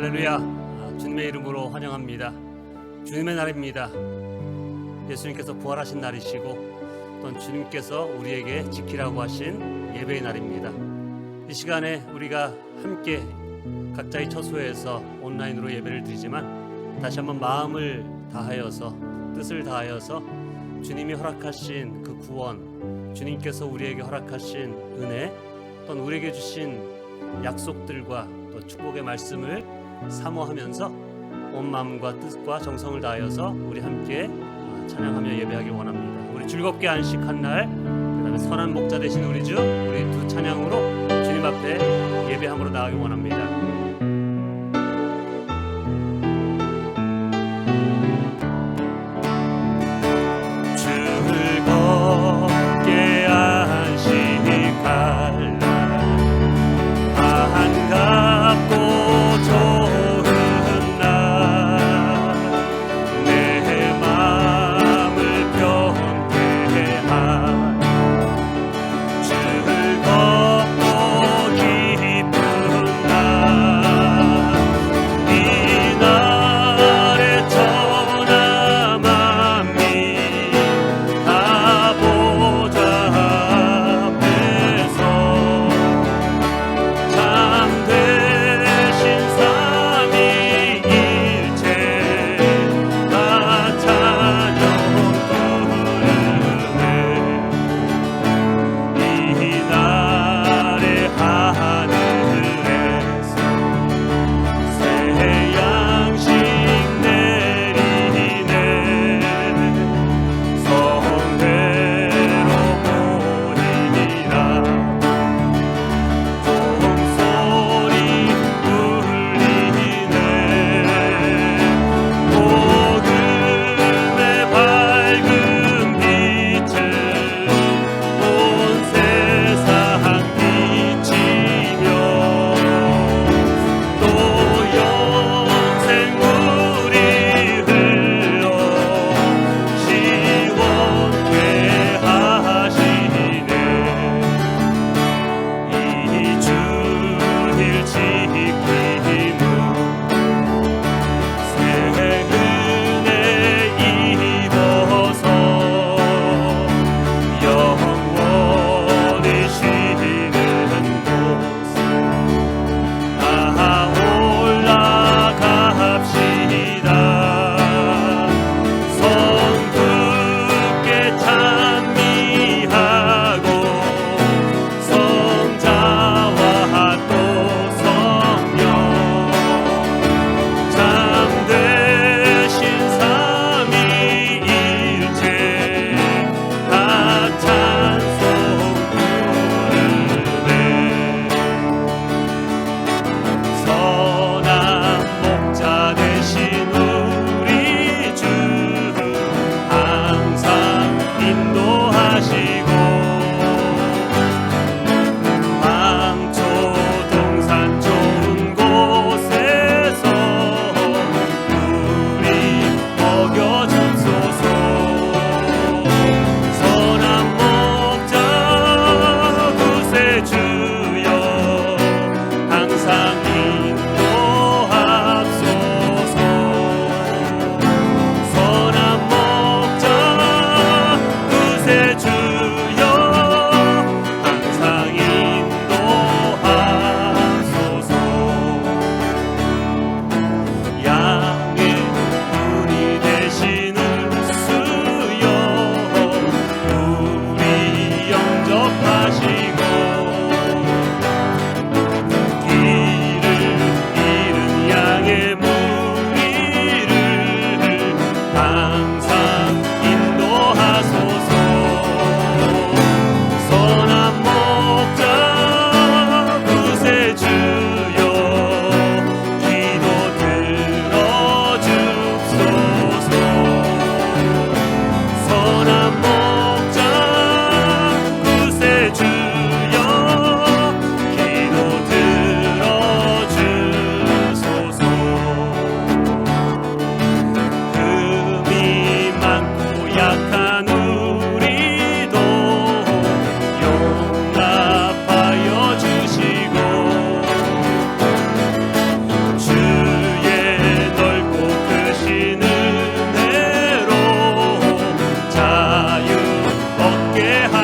할렐루야. 주님의 이름으로 환영합니다. 주님의 날입니다. 예수님께서 부활하신 날이시고 또 주님께서 우리에게 지키라고 하신 예배의 날입니다. 이 시간에 우리가 함께 각자의 처소에서 온라인으로 예배를 드리지만 다시 한번 마음을 다하여서 뜻을 다하여서 주님이 허락하신 그 구원, 주님께서 우리에게 허락하신 은혜, 또 우리에게 주신 약속들과 또 축복의 말씀을 사모하면서 온 마음과 뜻과 정성을 다하여서 우리 함께 찬양하며 예배하길 원합니다. 우리 즐겁게 안식한 날, 그 다음에 선한 목자 되신 우리 주, 우리 두 찬양으로 주님 앞에 예배함으로 나아가길 원합니다. 즐겁게 안식할 날 반갑고 좋은 날 내 마음을 편케 한 즐겁고 기쁜 날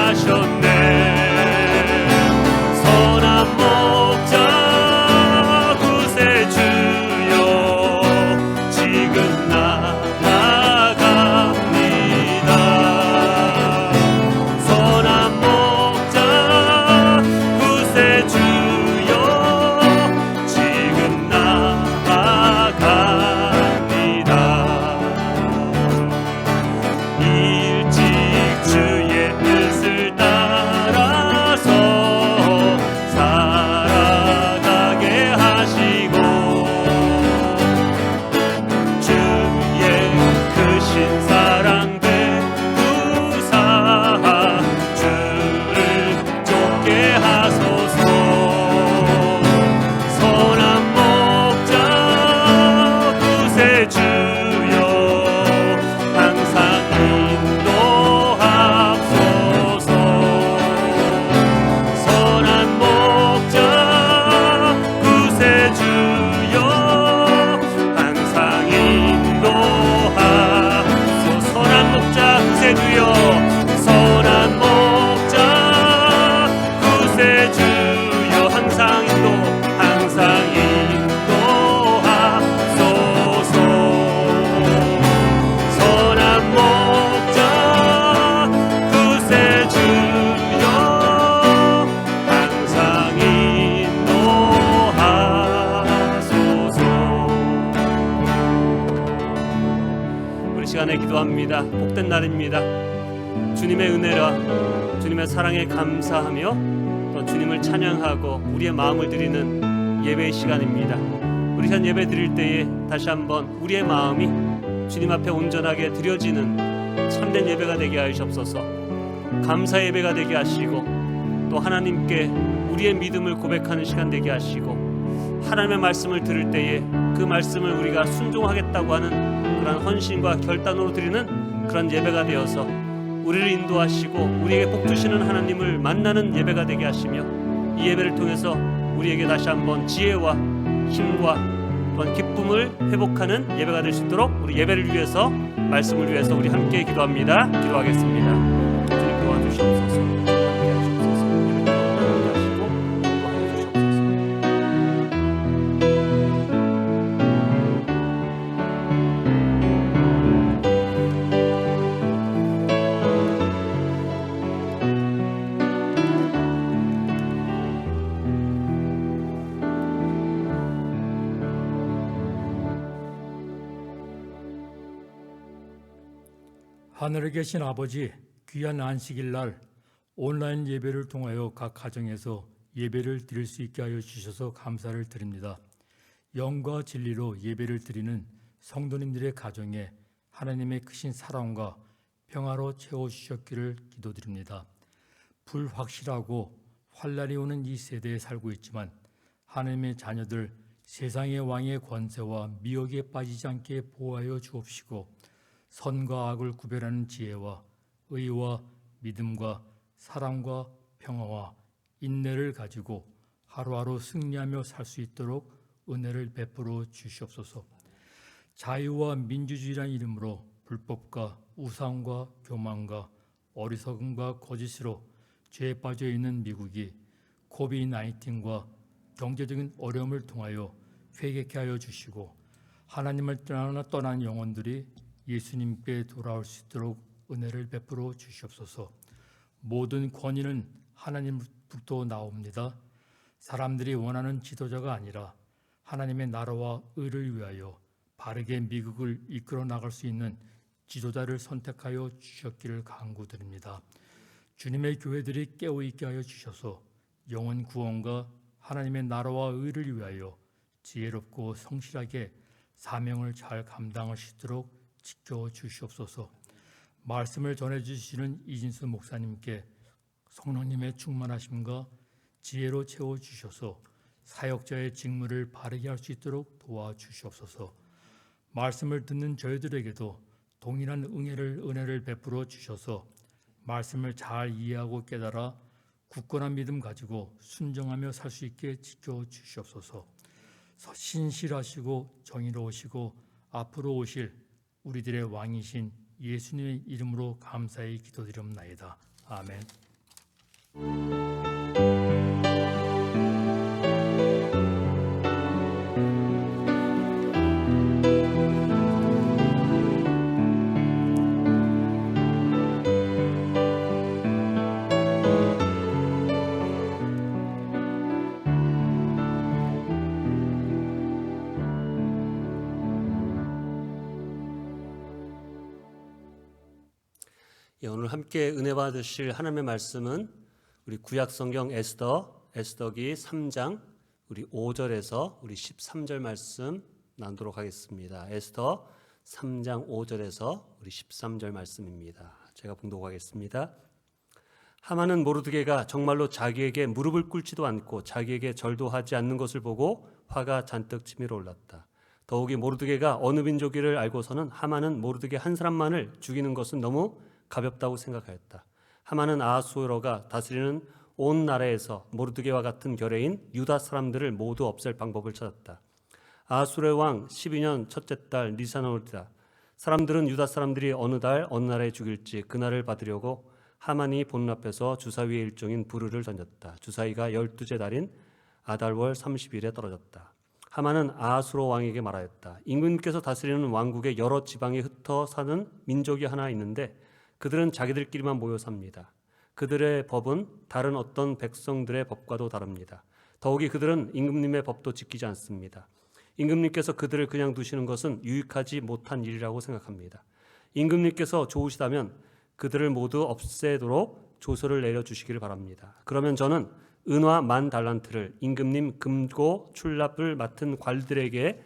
하셨네. 선한 목자 구세주여 지금 나아갑니다. 선한 목자 구세주여 지금 나아갑니다. 일찍 주의 뜻을 따라서 살아가게 하시고 주의 크신 사랑 베푸사 주를 쫓게 하소서. 선한 목자 구세주여 항상 인도하소서. 선한 목자 구세주여 항상 인도하소서. 선한 목자 구세주여 선한 목자 구세주여 항상 인도하소서. 선한 목자 구세주여 항상 인도하소서. 우리 시간에 기도합니다. 복된 날입니다. 주님의 은혜라 주님의 사랑에 감사하며 또 주님을 찬양하고 우리의 마음을 드리는 예배의 시간입니다. 우리 현 예배 드릴 때에 다시 한번 우리의 마음이 주님 앞에 온전하게 드려지는 참된 예배가 되게 하시옵소서. 감사 예배가 되게 하시고 또 하나님께 우리의 믿음을 고백하는 시간 되게 하시고 하나님의 말씀을 들을 때에 그 말씀을 우리가 순종하겠다고 하는 그런 헌신과 결단으로 드리는 그런 예배가 되어서 우리를 인도하시고 우리에게 복 주시는 하나님을 만나는 예배가 되게 하시며 이 예배를 통해서 우리에게 다시 한번 지혜와 힘과 또한 기쁨을 회복하는 예배가 될 수 있도록 우리 예배를 위해서 말씀을 위해서 우리 함께 기도합니다. 기도하겠습니다. 주님 도와주시옵소서. 함께 하시옵소서. 예배 함께 하시고 인도하여 주시옵소서. 하늘에 계신 아버지, 귀한 안식일 날 온라인 예배를 통하여 각 가정에서 예배를 드릴 수 있게 하여 주셔서 감사를 드립니다. 영과 진리로 예배를 드리는 성도님들의 가정에 하나님의 크신 사랑과 평화로 채워주셨기를 기도드립니다. 불확실하고 환란이 오는 이 세대에 살고 있지만 하나님의 자녀들 세상의 왕의 권세와 미혹에 빠지지 않게 보호하여 주옵시고 선과 악을 구별하는 지혜와 의와 믿음과 사랑과 평화와 인내를 가지고 하루하루 승리하며 살 수 있도록 은혜를 베풀어 주시옵소서. 자유와 민주주의란 이름으로 불법과 우상과 교만과 어리석음과 거짓으로 죄에 빠져 있는 미국이 코비드-19과 경제적인 어려움을 통하여 회개케 하여 주시고 하나님을 떠난 영혼들이 예수님께 돌아올 수 있도록 은혜를 베풀어 주시옵소서. 모든 권위는 하나님부터 나옵니다. 사람들이 원하는 지도자가 아니라 하나님의 나라와 의를 위하여 바르게 미국을 이끌어 나갈 수 있는 지도자를 선택하여 주셨기를 간구드립니다. 주님의 교회들이 깨어있게 하여 주셔서 영혼 구원과 하나님의 나라와 의를 위하여 지혜롭고 성실하게 사명을 잘 감당할 수 있도록 지켜주시옵소서. 말씀을 전해주시는 이진수 목사님께 성령님의 충만하심과 지혜로 채워주셔서 사역자의 직무를 바르게 할 수 있도록 도와주시옵소서. 말씀을 듣는 저희들에게도 동일한 은혜를 베풀어 주셔서 말씀을 잘 이해하고 깨달아 굳건한 믿음 가지고 순종하며 살 수 있게 지켜주시옵소서. 신실하시고 정의로우시고 앞으로 오실 우리들의 왕이신 예수님의 이름으로 감사히 기도드리옵나이다. 아멘. 오늘 함께 은혜 받으실 하나님의 말씀은 우리 구약 성경 에스더기 3장 우리 5절에서 우리 13절 말씀 나누도록 하겠습니다. 에스더 3장 5절에서 우리 13절 말씀입니다. 제가 봉독하겠습니다. 하만은 모르드게가 정말로 자기에게 무릎을 꿇지도 않고 자기에게 절도 하지 않는 것을 보고 화가 잔뜩 치밀어 올랐다. 더욱이 모르드게가 어느 민족이를 알고서는 하만은 모르드게 한 사람만을 죽이는 것은 너무 가볍다고 생각하였다. 하만은 아하수에로가 다스리는 온 나라에서 모르드게와 같은 결의인 유다 사람들을 모두 없앨 방법을 찾았다. 아하수에로 왕 12년 첫째 달 니산월이다. 사람들은 유다 사람들이 어느 달 어느 나라에 죽일지 그날을 받으려고 하만이 보는 앞에서 주사위의 일종인 부르를 던졌다. 주사위가 12째 달인 아달월 30일에 떨어졌다. 하만은 아하수로 왕에게 말하였다. 임금님께서 다스리는 왕국의 여러 지방에 흩어 사는 민족이 하나 있는데 그들은 자기들끼리만 모여 삽니다. 그들의 법은 다른 어떤 백성들의 법과도 다릅니다. 더욱이 그들은 임금님의 법도 지키지 않습니다. 임금님께서 그들을 그냥 두시는 것은 유익하지 못한 일이라고 생각합니다. 임금님께서 좋으시다면 그들을 모두 없애도록 조서를 내려주시기를 바랍니다. 그러면 저는 은화 10,000달란트를 임금님 금고 출납을 맡은 관들에게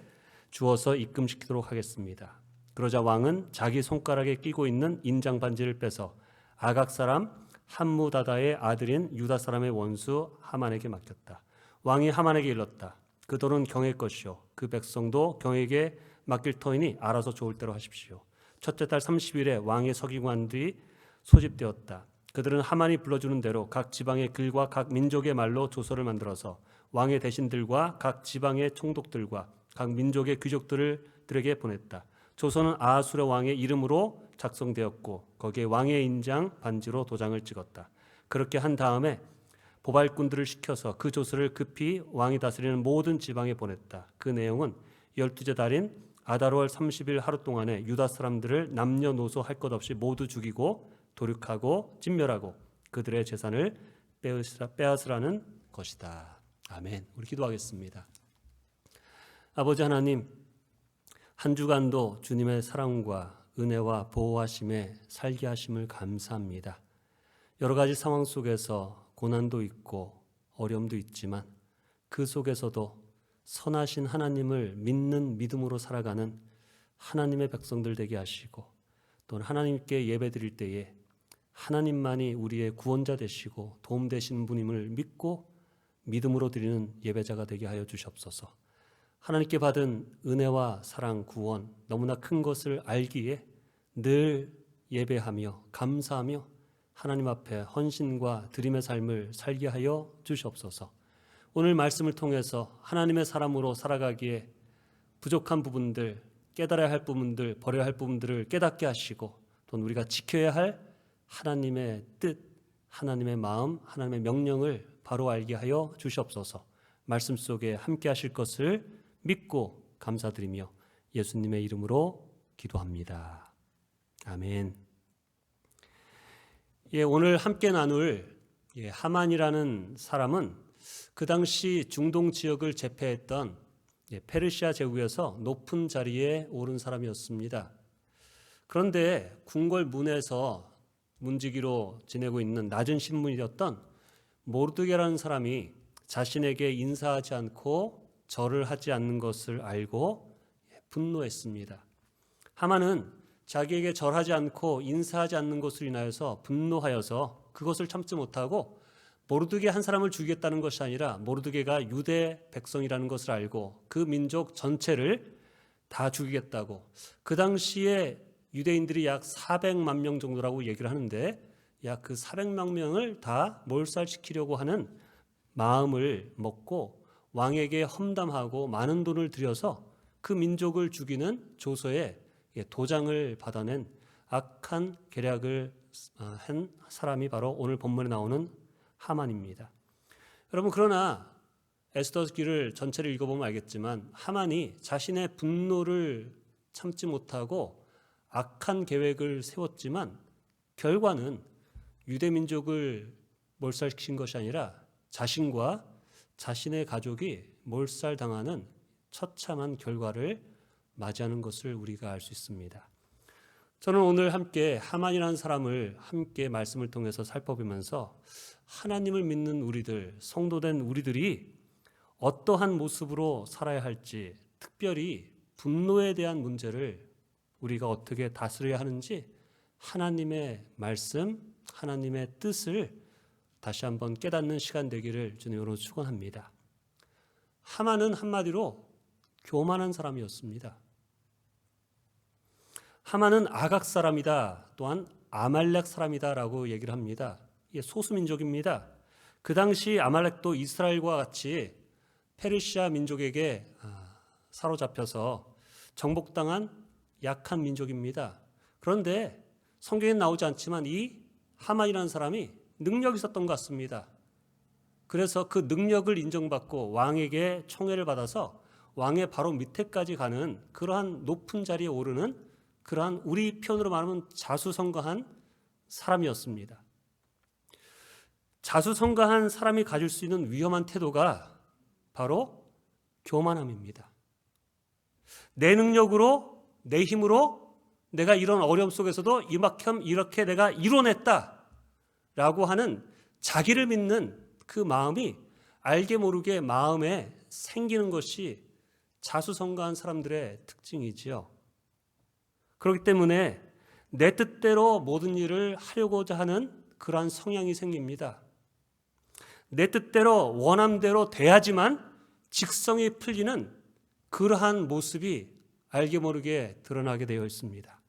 주어서 입금시키도록 하겠습니다. 그러자 왕은 자기 손가락에 끼고 있는 인장 반지를 빼서 아각 사람 함무다다의 아들인 유다 사람의 원수 하만에게 맡겼다. 왕이 하만에게 일렀다. 그 돈은 경의 것이요 그 백성도 경에게 맡길 터이니 알아서 좋을 대로 하십시오. 첫째 달 30일에 왕의 서기관들이 소집되었다. 그들은 하만이 불러주는 대로 각 지방의 글과 각 민족의 말로 조서를 만들어서 왕의 대신들과 각 지방의 총독들과 각 민족의 귀족들에게 보냈다. 조서는 아하수르 왕의 이름으로 작성되었고 거기에 왕의 인장 반지로 도장을 찍었다. 그렇게 한 다음에 보발꾼들을 시켜서 그 조서를 급히 왕이 다스리는 모든 지방에 보냈다. 그 내용은 12째 달인 아달월 30일 하루 동안에 유다 사람들을 남녀노소 할 것 없이 모두 죽이고 도륙하고 진멸하고 그들의 재산을 빼앗으라는 것이다. 아멘. 우리 기도하겠습니다. 아버지 하나님, 한 주간도 주님의 사랑과 은혜와 보호하심에 살게 하심을 감사합니다. 여러 가지 상황 속에서 고난도 있고 어려움도 있지만 그 속에서도 선하신 하나님을 믿는 믿음으로 살아가는 하나님의 백성들 되게 하시고 또는 하나님께 예배드릴 때에 하나님만이 우리의 구원자 되시고 도움 되시는 분임을 믿고 믿음으로 드리는 예배자가 되게 하여 주시옵소서. 하나님께 받은 은혜와 사랑, 구원 너무나 큰 것을 알기에 늘 예배하며 감사하며 하나님 앞에 헌신과 드림의 삶을 살게 하여 주시옵소서. 오늘 말씀을 통해서 하나님의 사람으로 살아가기에 부족한 부분들, 깨달아야 할 부분들, 버려야 할 부분들을 깨닫게 하시고 또는 우리가 지켜야 할 하나님의 뜻, 하나님의 마음, 하나님의 명령을 바로 알게 하여 주시옵소서. 말씀 속에 함께 하실 것을 믿고 감사드리며 예수님의 이름으로 기도합니다. 아멘. 오늘 함께 나눌 하만이라는 사람은 그 당시 중동 지역을 제패했던 페르시아 제국에서 높은 자리에 오른 사람이었습니다. 그런데 궁궐 문에서 문지기로 지내고 있는 낮은 신분이었던 모르드게라는 사람이 자신에게 인사하지 않고 절을 하지 않는 것을 알고 분노했습니다. 하만은 자기에게 절하지 않고 인사하지 않는 것으로 인하여서 분노하여서 그것을 참지 못하고 모르드게 한 사람을 죽이겠다는 것이 아니라 모르드게가 유대 백성이라는 것을 알고 그 민족 전체를 다 죽이겠다고, 그 당시에 유대인들이 약 400만 명 정도라고 얘기를 하는데 약 그 400만 명을 다 몰살시키려고 하는 마음을 먹고 왕에게 험담하고 많은 돈을 들여서 그 민족을 죽이는 조서에 도장을 받아낸 악한 계략을 한 사람이 바로 오늘 본문에 나오는 하만입니다. 여러분, 그러나 에스더기를 전체를 읽어보면 알겠지만 하만이 자신의 분노를 참지 못하고 악한 계획을 세웠지만 결과는 유대민족을 몰살시킨 것이 아니라 자신과 자신의 가족이 몰살당하는 처참한 결과를 맞이하는 것을 우리가 알 수 있습니다. 저는 오늘 함께 하만이라는 사람을 함께 말씀을 통해서 살펴보면서 하나님을 믿는 우리들, 성도된 우리들이 어떠한 모습으로 살아야 할지, 특별히 분노에 대한 문제를 우리가 어떻게 다스려야 하는지 하나님의 말씀, 하나님의 뜻을 다시 한번 깨닫는 시간 되기를 주님으로 축원합니다. 하만은 한마디로 교만한 사람이었습니다. 하만은 아각 사람이다, 또한 아말렉 사람이다라고 얘기를 합니다. 이게 소수민족입니다. 그 당시 아말렉도 이스라엘과 같이 페르시아 민족에게 사로잡혀서 정복당한 약한 민족입니다. 그런데 성경에 나오지 않지만 이 하만이라는 사람이 능력이 있었던 것 같습니다. 그래서 그 능력을 인정받고 왕에게 총애를 받아서 왕의 바로 밑에까지 가는 그러한 높은 자리에 오르는 그러한 우리 표현으로 말하면 자수성가한 사람이었습니다. 자수성가한 사람이 가질 수 있는 위험한 태도가 바로 교만함입니다. 내 능력으로, 내 힘으로 내가 이런 어려움 속에서도 이만큼 이렇게 내가 이뤄냈다라고 하는 자기를 믿는 그 마음이 알게 모르게 마음에 생기는 것이 자수성가한 사람들의 특징이지요. 그렇기 때문에 내 뜻대로 모든 일을 하려고자 하는 그러한 성향이 생깁니다. 내 뜻대로 원함대로 돼야지만 직성이 풀리는 그러한 모습이 알게 모르게 드러나게 되어 있습니다.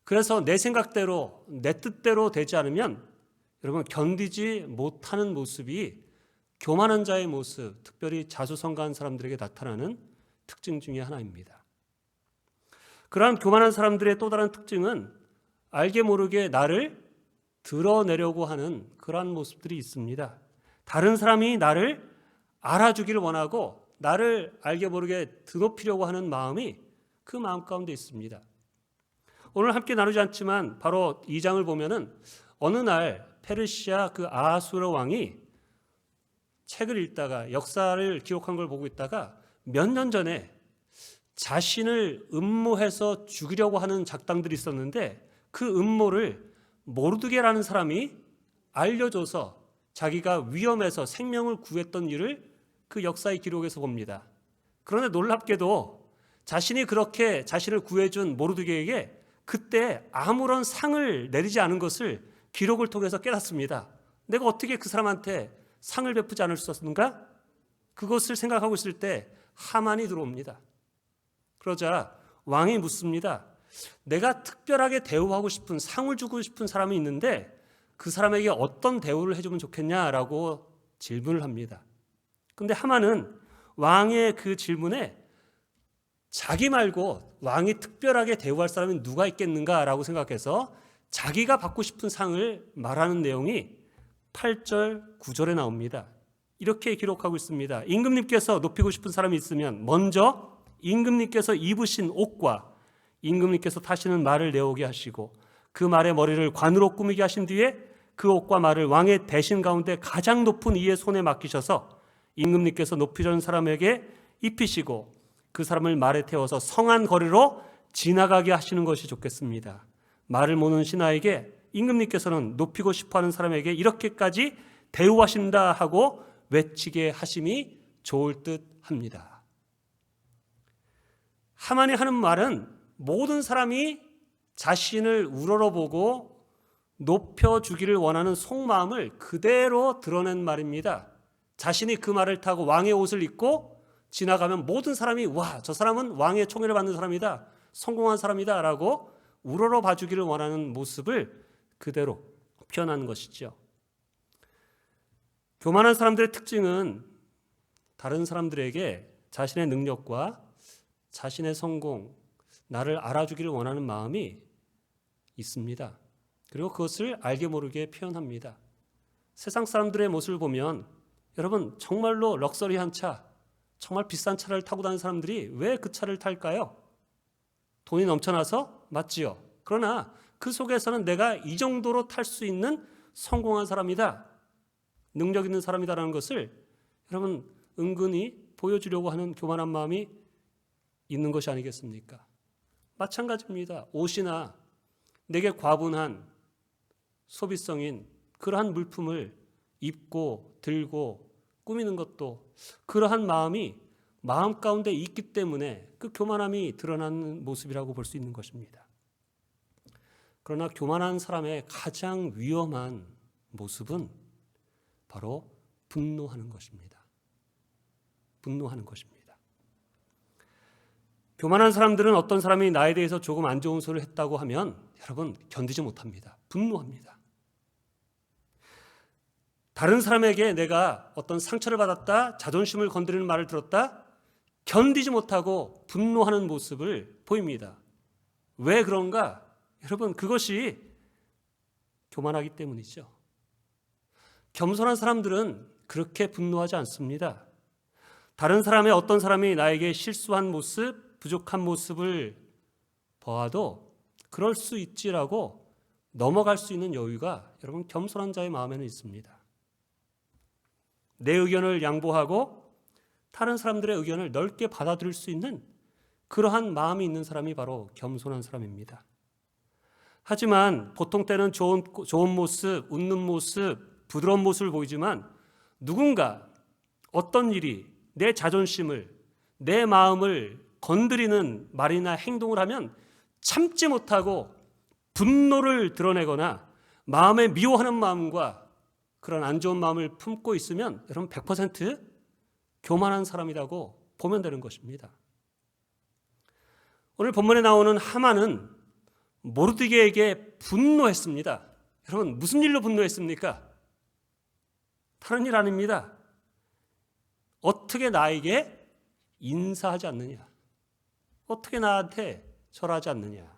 그래서 내 생각대로, 내 뜻대로 되지 않으면 여러분 견디지 못하는 모습이 교만한 자의 모습, 특별히 자수성가한 사람들에게 나타나는 특징 중에 하나입니다. 그러한 교만한 사람들의 또 다른 특징은 알게 모르게 나를 드러내려고 하는 그러한 모습들이 있습니다. 다른 사람이 나를 알아주기를 원하고 나를 알게 모르게 드높이려고 하는 마음이 그 마음 가운데 있습니다. 오늘 함께 나누지 않지만 바로 2장을 보면은 어느 날 페르시아 그 아하수르 왕이 책을 읽다가 역사를 기록한 걸 보고 있다가 몇 년 전에 자신을 음모해서 죽이려고 하는 작당들이 있었는데 그 음모를 모르드게라는 사람이 알려줘서 자기가 위험해서 생명을 구했던 일을 그 역사의 기록에서 봅니다. 그런데 놀랍게도 자신이 그렇게 자신을 구해준 모르드게에게 그때 아무런 상을 내리지 않은 것을 기록을 통해서 깨닫습니다. 내가 어떻게 그 사람한테 상을 베푸지 않을 수 없었는가? 그것을 생각하고 있을 때 하만이 들어옵니다. 그러자 왕이 묻습니다. 내가 특별하게 대우하고 싶은, 상을 주고 싶은 사람이 있는데 그 사람에게 어떤 대우를 해주면 좋겠냐라고 질문을 합니다. 그런데 하만은 왕의 그 질문에 자기 말고 왕이 특별하게 대우할 사람이 누가 있겠는가라고 생각해서 자기가 받고 싶은 상을 말하는 내용이 8절, 9절에 나옵니다. 이렇게 기록하고 있습니다. 임금님께서 높이고 싶은 사람이 있으면 먼저 임금님께서 입으신 옷과 임금님께서 타시는 말을 내오게 하시고 그 말의 머리를 관으로 꾸미게 하신 뒤에 그 옷과 말을 왕의 대신 가운데 가장 높은 이의 손에 맡기셔서 임금님께서 높이려는 사람에게 입히시고 그 사람을 말에 태워서 성한 거리로 지나가게 하시는 것이 좋겠습니다. 말을 모는 신하에게 임금님께서는 높이고 싶어하는 사람에게 이렇게까지 대우하신다 하고 외치게 하심이 좋을 듯 합니다. 하만이 하는 말은 모든 사람이 자신을 우러러보고 높여주기를 원하는 속마음을 그대로 드러낸 말입니다. 자신이 그 말을 타고 왕의 옷을 입고 지나가면 모든 사람이 와, 저 사람은 왕의 총애를 받는 사람이다, 성공한 사람이다 라고 우러러 봐주기를 원하는 모습을 그대로 표현한 것이죠. 교만한 사람들의 특징은 다른 사람들에게 자신의 능력과 자신의 성공, 나를 알아주기를 원하는 마음이 있습니다. 그리고 그것을 알게 모르게 표현합니다. 세상 사람들의 모습을 보면 여러분 정말로 럭셔리한 차, 정말 비싼 차를 타고 다니는 사람들이 왜 그 차를 탈까요? 돈이 넘쳐나서? 맞지요. 그러나 그 속에서는 내가 이 정도로 탈 수 있는 성공한 사람이다, 능력 있는 사람이다라는 것을 여러분 은근히 보여주려고 하는 교만한 마음이 있는 것이 아니겠습니까? 마찬가지입니다. 옷이나 내게 과분한 소비성인 그러한 물품을 입고 들고 꾸미는 것도 그러한 마음이 마음 가운데 있기 때문에 그 교만함이 드러나는 모습이라고 볼 수 있는 것입니다. 그러나 교만한 사람의 가장 위험한 모습은 바로 분노하는 것입니다. 분노하는 것입니다. 교만한 사람들은 어떤 사람이 나에 대해서 조금 안 좋은 소리를 했다고 하면 여러분 견디지 못합니다. 분노합니다. 다른 사람에게 내가 어떤 상처를 받았다, 자존심을 건드리는 말을 들었다, 견디지 못하고 분노하는 모습을 보입니다. 왜 그런가? 여러분 그것이 교만하기 때문이죠. 겸손한 사람들은 그렇게 분노하지 않습니다. 다른 사람의 어떤 사람이 나에게 실수한 모습, 부족한 모습을 보아도 그럴 수 있지라고 넘어갈 수 있는 여유가 여러분 겸손한 자의 마음에는 있습니다. 내 의견을 양보하고 다른 사람들의 의견을 넓게 받아들일 수 있는 그러한 마음이 있는 사람이 바로 겸손한 사람입니다. 하지만 보통 때는 좋은 모습, 웃는 모습, 부드러운 모습을 보이지만 누군가 어떤 일이 내 자존심을, 내 마음을 건드리는 말이나 행동을 하면 참지 못하고 분노를 드러내거나 마음에 미워하는 마음과 그런 안 좋은 마음을 품고 있으면 여러분 100% 교만한 사람이라고 보면 되는 것입니다. 오늘 본문에 나오는 하만은 모르드게에게 분노했습니다. 여러분 무슨 일로 분노했습니까? 다른 일 아닙니다. 어떻게 나에게 인사하지 않느냐? 어떻게 나한테 절하지 않느냐?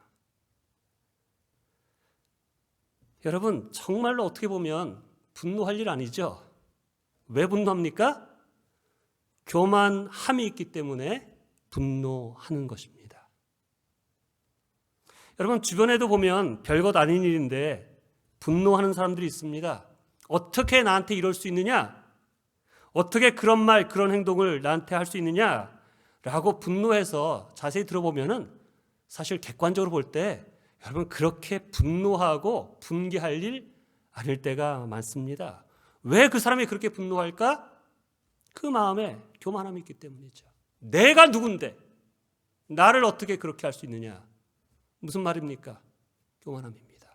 여러분 정말로 어떻게 보면 분노할 일 아니죠? 왜 분노합니까? 교만함이 있기 때문에 분노하는 것입니다. 여러분 주변에도 보면 별것 아닌 일인데 분노하는 사람들이 있습니다. 어떻게 나한테 이럴 수 있느냐? 어떻게 그런 말, 그런 행동을 나한테 할 수 있느냐? 라고 분노해서 자세히 들어보면은 사실 객관적으로 볼 때 여러분 그렇게 분노하고 분개할 일 아닐 때가 많습니다. 왜 그 사람이 그렇게 분노할까? 그 마음에 교만함이 있기 때문이죠. 내가 누군데 나를 어떻게 그렇게 할 수 있느냐? 무슨 말입니까? 교만함입니다.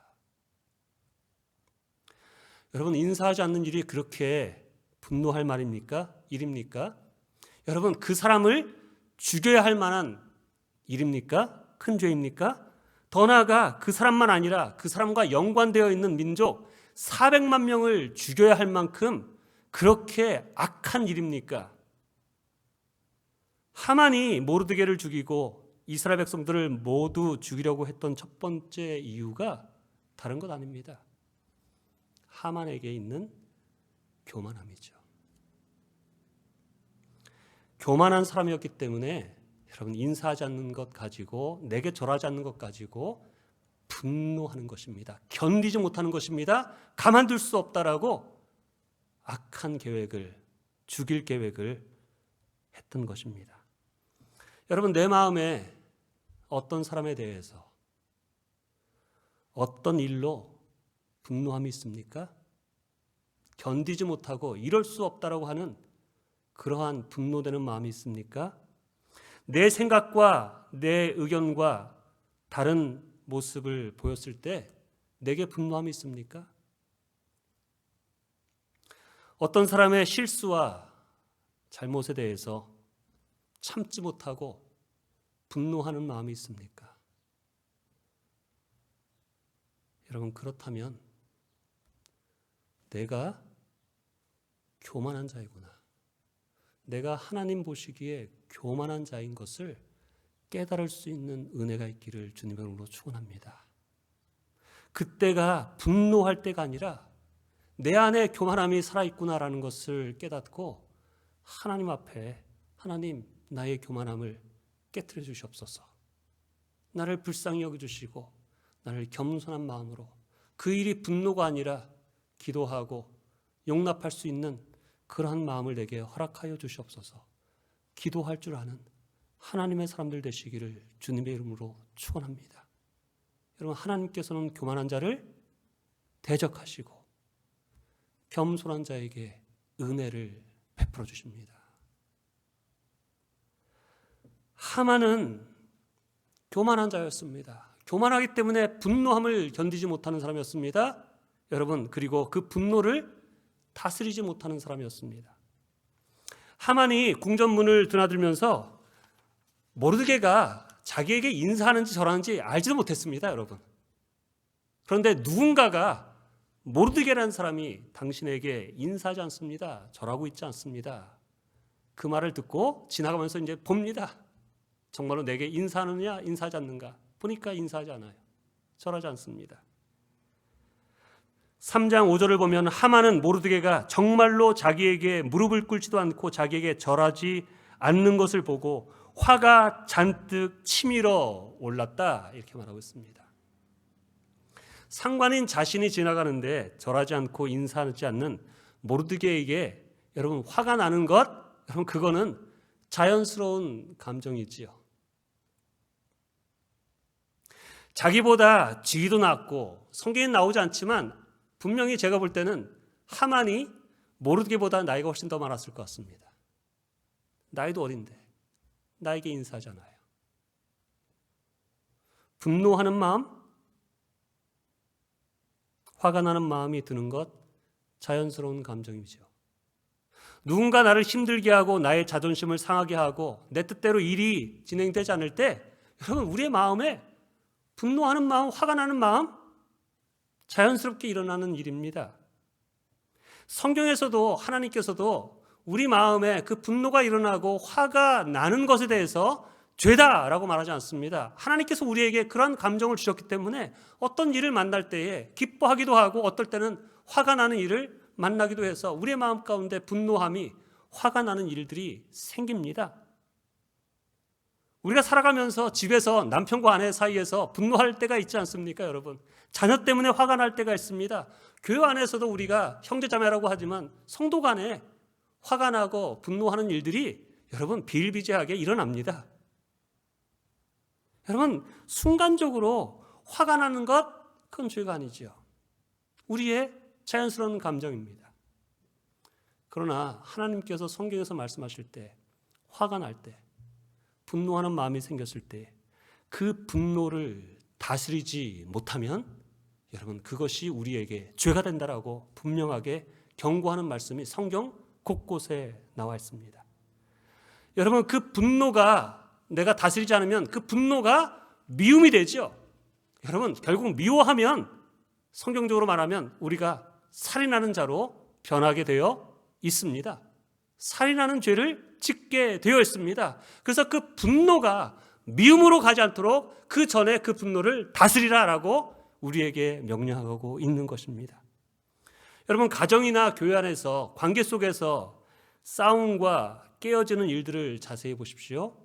여러분 인사하지 않는 일이 그렇게 분노할 말입니까? 일입니까? 여러분 그 사람을 죽여야 할 만한 일입니까? 큰 죄입니까? 더 나아가 그 사람만 아니라 그 사람과 연관되어 있는 민족 400만 명을 죽여야 할 만큼 그렇게 악한 일입니까? 하만이 모르드게를 죽이고 이스라엘 백성들을 모두 죽이려고 했던 첫 번째 이유가 다른 것 아닙니다. 하만에게 있는 교만함이죠. 교만한 사람이었기 때문에 여러분 인사하지 않는 것 가지고 내게 절하지 않는 것 가지고 분노하는 것입니다. 견디지 못하는 것입니다. 가만둘 수 없다라고 악한 계획을, 죽일 계획을 했던 것입니다. 여러분 내 마음에 어떤 사람에 대해서 어떤 일로 분노함이 있습니까? 견디지 못하고 이럴 수 없다라고 하는 그러한 분노되는 마음이 있습니까? 내 생각과 내 의견과 다른 모습을 보였을 때 내게 분노함이 있습니까? 어떤 사람의 실수와 잘못에 대해서 참지 못하고 분노하는 마음이 있습니까? 여러분 그렇다면 내가 교만한 자이구나. 내가 하나님 보시기에 교만한 자인 것을 깨달을 수 있는 은혜가 있기를 주님의 이름으로 축원합니다. 그때가 분노할 때가 아니라 내 안에 교만함이 살아있구나라는 것을 깨닫고 하나님 앞에 하나님 나의 교만함을 깨트려 주시옵소서. 나를 불쌍히 여겨주시고 나를 겸손한 마음으로 그 일이 분노가 아니라 기도하고 용납할 수 있는 그러한 마음을 내게 허락하여 주시옵소서. 기도할 줄 아는 하나님의 사람들 되시기를 주님의 이름으로 축원합니다. 여러분, 하나님께서는 교만한 자를 대적하시고 겸손한 자에게 은혜를 베풀어 주십니다. 하만은 교만한 자였습니다. 교만하기 때문에 분노함을 견디지 못하는 사람이었습니다. 여러분, 그리고 그 분노를 다스리지 못하는 사람이었습니다. 하만이 궁전문을 드나들면서 모르드게가 자기에게 인사하는지 절하는지 알지도 못했습니다, 여러분. 그런데 누군가가 모르드게라는 사람이 당신에게 인사하지 않습니다. 절하고 있지 않습니다. 그 말을 듣고 지나가면서 이제 봅니다. 정말로 내게 인사하느냐 인사하지 않는가. 보니까 인사하지 않아요. 절하지 않습니다. 3장 5절을 보면 하만은 모르드게가 정말로 자기에게 무릎을 꿇지도 않고 자기에게 절하지 않는 것을 보고 화가 잔뜩 치밀어 올랐다, 이렇게 말하고 있습니다. 상관인 자신이 지나가는데 절하지 않고 인사하지 않는 모르드게에게 여러분 화가 나는 것, 여러분 그거는 자연스러운 감정이지요. 자기보다 지위도 낮고 성경에 나오지 않지만 분명히 제가 볼 때는 하만이 모르드게보다 나이가 훨씬 더 많았을 것 같습니다. 나이도 어린데 나에게 인사하잖아요. 분노하는 마음, 화가 나는 마음이 드는 것 자연스러운 감정이죠. 누군가 나를 힘들게 하고 나의 자존심을 상하게 하고 내 뜻대로 일이 진행되지 않을 때 여러분 우리의 마음에 분노하는 마음, 화가 나는 마음 자연스럽게 일어나는 일입니다. 성경에서도 하나님께서도 우리 마음에 그 분노가 일어나고 화가 나는 것에 대해서 죄다라고 말하지 않습니다. 하나님께서 우리에게 그런 감정을 주셨기 때문에 어떤 일을 만날 때에 기뻐하기도 하고 어떨 때는 화가 나는 일을 만나기도 해서 우리의 마음 가운데 분노함이 화가 나는 일들이 생깁니다. 우리가 살아가면서 집에서 남편과 아내 사이에서 분노할 때가 있지 않습니까, 여러분? 자녀 때문에 화가 날 때가 있습니다. 교회 안에서도 우리가 형제자매라고 하지만 성도 간에 화가 나고 분노하는 일들이 여러분 비일비재하게 일어납니다. 여러분 순간적으로 화가 나는 것 그건 죄가 아니죠. 우리의 자연스러운 감정입니다. 그러나 하나님께서 성경에서 말씀하실 때 화가 날 때 분노하는 마음이 생겼을 때 그 분노를 다스리지 못하면 여러분 그것이 우리에게 죄가 된다라고 분명하게 경고하는 말씀이 성경 곳곳에 나와 있습니다. 여러분 그 분노가 내가 다스리지 않으면 그 분노가 미움이 되죠. 여러분 결국 미워하면 성경적으로 말하면 우리가 살인하는 자로 변하게 되어 있습니다. 살인하는 죄를 짓게 되어 있습니다. 그래서 그 분노가 미움으로 가지 않도록 그 전에 그 분노를 다스리라라고 우리에게 명령하고 있는 것입니다. 여러분 가정이나 교회 안에서 관계 속에서 싸움과 깨어지는 일들을 자세히 보십시오.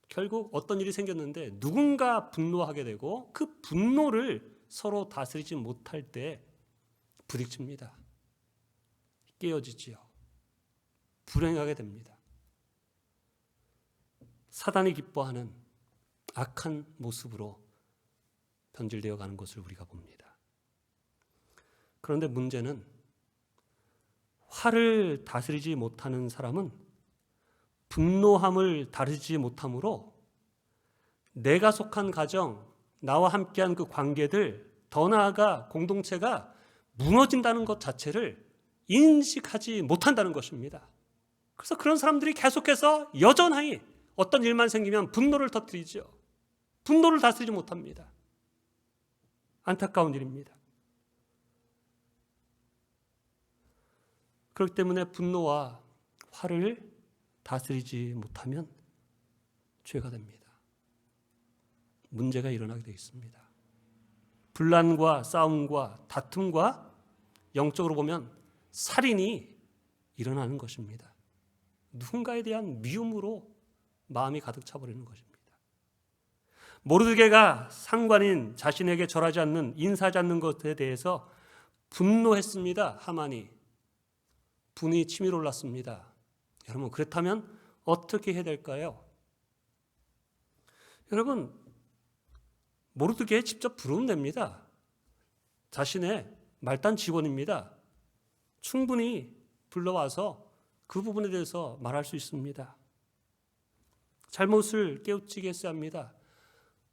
결국 어떤 일이 생겼는데 누군가 분노하게 되고 그 분노를 서로 다스리지 못할 때 부딪힙니다. 깨어지지요. 불행하게 됩니다. 사단이 기뻐하는 악한 모습으로 변질되어 가는 것을 우리가 봅니다. 그런데 문제는 화를 다스리지 못하는 사람은 분노함을 다루지 못함으로 내가 속한 가정, 나와 함께한 그 관계들, 더 나아가 공동체가 무너진다는 것 자체를 인식하지 못한다는 것입니다. 그래서 그런 사람들이 계속해서 여전히 어떤 일만 생기면 분노를 터뜨리죠. 분노를 다스리지 못합니다. 안타까운 일입니다. 그렇기 때문에 분노와 화를 다스리지 못하면 죄가 됩니다. 문제가 일어나게 되어 있습니다. 분란과 싸움과 다툼과 영적으로 보면 살인이 일어나는 것입니다. 누군가에 대한 미움으로 마음이 가득 차버리는 것입니다. 모르드게가 상관인 자신에게 절하지 않는, 인사하지 않는 것에 대해서 분노했습니다. 하만이 분이 치밀어 올랐습니다. 여러분, 그렇다면 어떻게 해야 될까요? 여러분, 모르드게 직접 부르면 됩니다. 자신의 말단 직원입니다. 충분히 불러와서 그 부분에 대해서 말할 수 있습니다. 잘못을 깨우치게 했어야 합니다.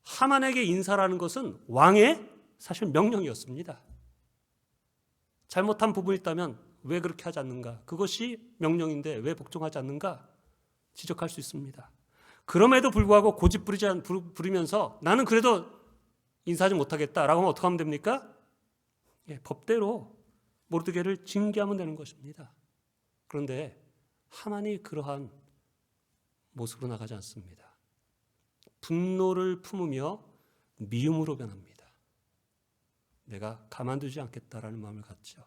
하만에게 인사라는 것은 왕의 사실 명령이었습니다. 잘못한 부분이 있다면 왜 그렇게 하지 않는가? 그것이 명령인데 왜 복종하지 않는가? 지적할 수 있습니다. 그럼에도 불구하고 고집 부리면서 나는 그래도 인사하지 못하겠다라고 하면 어떻게 하면 됩니까? 법대로 모르드게를 징계하면 되는 것입니다. 그런데 하만이 그러한 모습으로 나가지 않습니다. 분노를 품으며 미움으로 변합니다. 내가 가만두지 않겠다라는 마음을 갖죠.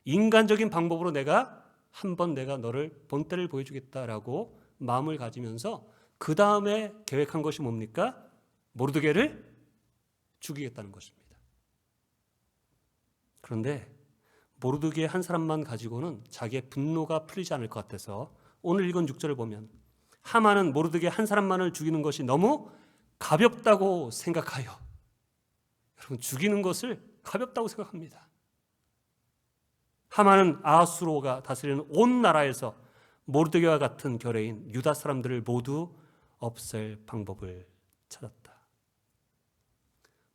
인간적인 방법으로 내가 너를 본때를 보여주겠다라고 마음을 가지면서 그 다음에 계획한 것이 뭡니까? 모르드게를 죽이겠다는 것입니다. 그런데 모르드게 한 사람만 가지고는 자기의 분노가 풀리지 않을 것 같아서 오늘 읽은 6절을 보면 하만은 모르드게 한 사람만을 죽이는 것이 너무 가볍다고 생각하여, 여러분, 죽이는 것을 가볍다고 생각합니다. 하만은 아하수로가 다스리는 온 나라에서 모르드게와 같은 결례인 유다 사람들을 모두 없앨 방법을 찾았다.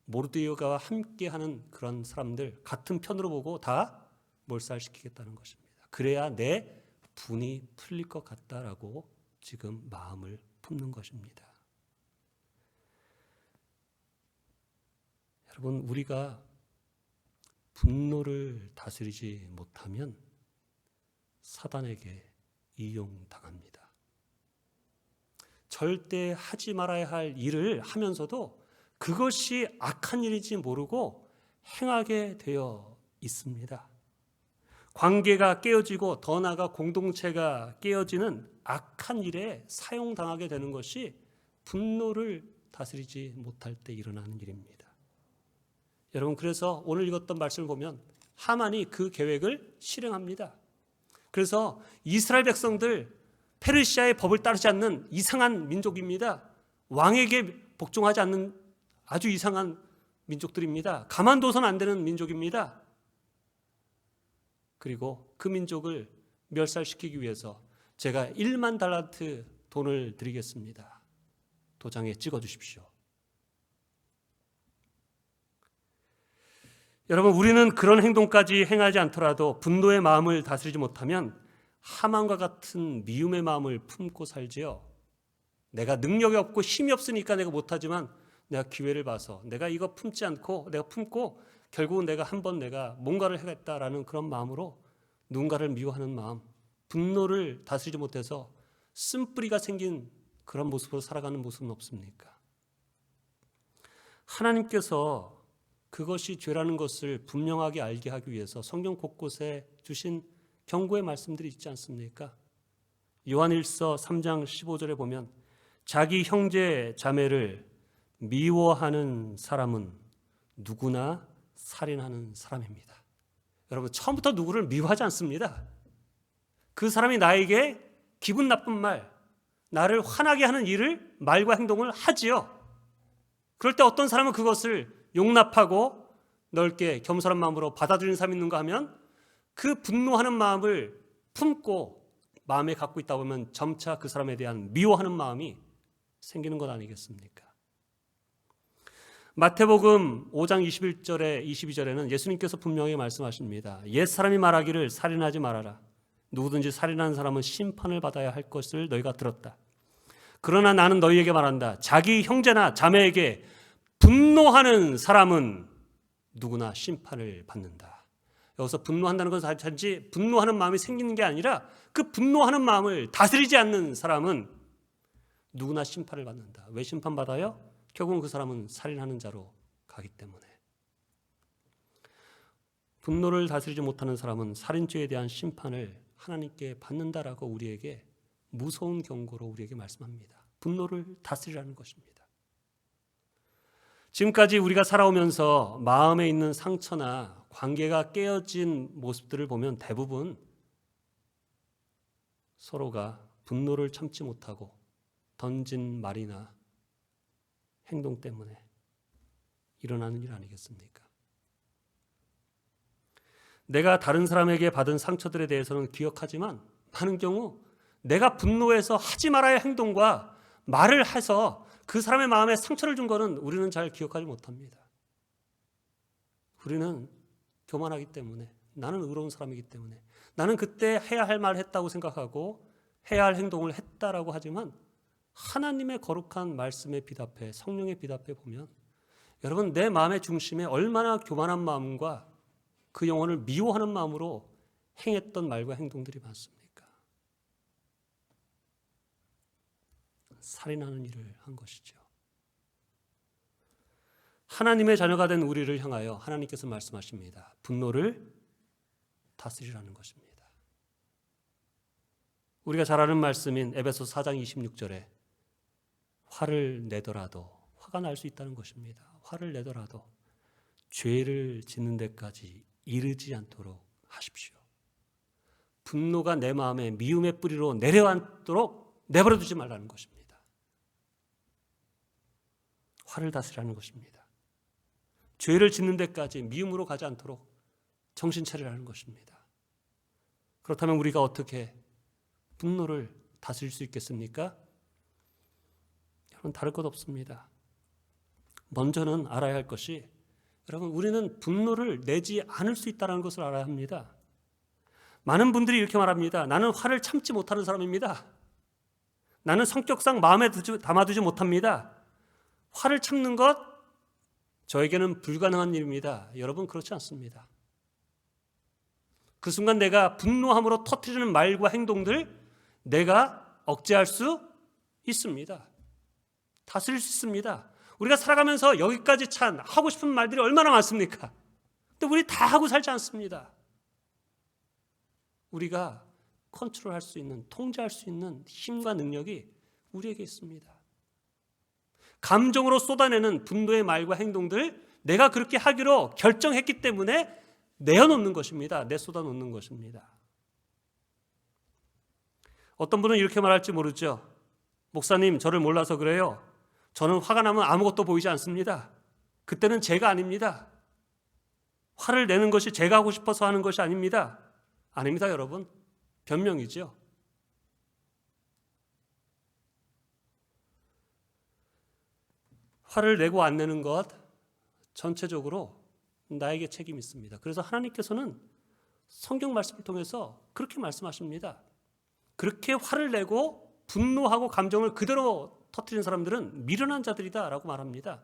모르드게와 함께하는 그런 사람들 같은 편으로 보고 다 몰살시키겠다는 것입니다. 그래야 내 분이 풀릴 것 같다라고 지금 마음을 품는 것입니다. 여러분, 우리가 분노를 다스리지 못하면 사단에게 이용당합니다. 절대 하지 말아야 할 일을 하면서도 그것이 악한 일인지 모르고 행하게 되어 있습니다. 관계가 깨어지고 더 나아가 공동체가 깨어지는 악한 일에 사용당하게 되는 것이 분노를 다스리지 못할 때 일어나는 일입니다. 여러분, 그래서 오늘 읽었던 말씀을 보면 하만이 그 계획을 실행합니다. 그래서 이스라엘 백성들 페르시아의 법을 따르지 않는 이상한 민족입니다. 왕에게 복종하지 않는 아주 이상한 민족들입니다. 가만둬서는 안 되는 민족입니다. 그리고 그 민족을 멸살시키기 위해서 제가 1만 달란트 돈을 드리겠습니다. 도장에 찍어주십시오. 여러분, 우리는 그런 행동까지 행하지 않더라도 분노의 마음을 다스리지 못하면 하만과 같은 미움의 마음을 품고 살지요. 내가 능력이 없고 힘이 없으니까 내가 못하지만 내가 기회를 봐서 내가 이거 품지 않고 내가 품고 결국은 내가 한번 내가 뭔가를 하겠다라는 그런 마음으로 누군가를 미워하는 마음, 분노를 다스리지 못해서 쓴뿌리가 생긴 그런 모습으로 살아가는 모습은 없습니까? 하나님께서 그것이 죄라는 것을 분명하게 알게 하기 위해서 성경 곳곳에 주신 경고의 말씀들이 있지 않습니까? 요한일서 3장 15절에 보면 자기 형제 자매를 미워하는 사람은 누구나 살인하는 사람입니다. 여러분, 처음부터 누구를 미워하지 않습니다. 그 사람이 나에게 기분 나쁜 말, 나를 화나게 하는 일을, 말과 행동을 하지요. 그럴 때 어떤 사람은 그것을 용납하고 넓게 겸손한 마음으로 받아들이는 사람이 있는가 하면 그 분노하는 마음을 품고 마음에 갖고 있다 보면 점차 그 사람에 대한 미워하는 마음이 생기는 것 아니겠습니까? 마태복음 5장 21절에 22절에는 예수님께서 분명히 말씀하십니다. 옛사람이 말하기를 살인하지 말아라. 누구든지 살인하는 사람은 심판을 받아야 할 것을 너희가 들었다. 그러나 나는 너희에게 말한다. 자기 형제나 자매에게 분노하는 사람은 누구나 심판을 받는다. 여기서 분노한다는 것은 단지 분노하는 마음이 생기는 게 아니라 그 분노하는 마음을 다스리지 않는 사람은 누구나 심판을 받는다. 왜 심판받아요? 결국은 그 사람은 살인하는 자로 가기 때문에. 분노를 다스리지 못하는 사람은 살인죄에 대한 심판을 하나님께 받는다라고 우리에게 무서운 경고로 우리에게 말씀합니다. 분노를 다스리라는 것입니다. 지금까지 우리가 살아오면서 마음에 있는 상처나 관계가 깨어진 모습들을 보면 대부분 서로가 분노를 참지 못하고 던진 말이나 행동 때문에 일어나는 일 아니겠습니까? 내가 다른 사람에게 받은 상처들에 대해서는 기억하지만 많은 경우 내가 분노해서 하지 말아야 할 행동과 말을 해서 그 사람의 마음에 상처를 준 것은 우리는 잘 기억하지 못합니다. 우리는 교만하기 때문에, 나는 의로운 사람이기 때문에, 나는 그때 해야 할 말을 했다고 생각하고 해야 할 행동을 했다라고 하지만 하나님의 거룩한 말씀에 비답해, 성령에 비답해 보면 여러분, 내 마음의 중심에 얼마나 교만한 마음과 그 영혼을 미워하는 마음으로 행했던 말과 행동들이 많습니까? 살인하는 일을 한 것이죠. 하나님의 자녀가 된 우리를 향하여 하나님께서 말씀하십니다. 분노를 다스리라는 것입니다. 우리가 잘 아는 말씀인 에베소 4장 26절에 화를 내더라도, 화가 날 수 있다는 것입니다. 화를 내더라도 죄를 짓는 데까지 이르지 않도록 하십시오. 분노가 내 마음에 미움의 뿌리로 내려앉도록 내버려두지 말라는 것입니다. 화를 다스리라는 것입니다. 죄를 짓는 데까지 미움으로 가지 않도록 정신 차리라는 것입니다. 그렇다면 우리가 어떻게 분노를 다스릴 수 있겠습니까? 여러분, 다를 것 없습니다. 먼저는 알아야 할 것이, 여러분, 우리는 분노를 내지 않을 수 있다는 것을 알아야 합니다. 많은 분들이 이렇게 말합니다. 나는 화를 참지 못하는 사람입니다. 나는 성격상 마음에 담아두지 못합니다. 화를 참는 것 저에게는 불가능한 일입니다. 여러분, 그렇지 않습니다. 그 순간 내가 분노함으로 터뜨리는 말과 행동들 내가 억제할 수 있습니다. 다스릴 수 있습니다. 우리가 살아가면서 여기까지 찬 하고 싶은 말들이 얼마나 많습니까? 근데 우리 다 하고 살지 않습니다. 우리가 컨트롤할 수 있는, 통제할 수 있는 힘과 능력이 우리에게 있습니다. 감정으로 쏟아내는 분노의 말과 행동들 내가 그렇게 하기로 결정했기 때문에 내어놓는 것입니다. 내쏟아놓는 것입니다. 어떤 분은 이렇게 말할지 모르죠. 목사님, 저를 몰라서 그래요. 저는 화가 나면 아무것도 보이지 않습니다. 그때는 제가 아닙니다. 화를 내는 것이 제가 하고 싶어서 하는 것이 아닙니다. 아닙니다, 여러분. 변명이죠. 화를 내고 안 내는 것 전체적으로 나에게 책임이 있습니다. 그래서 하나님께서는 성경 말씀을 통해서 그렇게 말씀하십니다. 그렇게 화를 내고 분노하고 감정을 그대로 터뜨리는 사람들은 미련한 자들이다 라고 말합니다.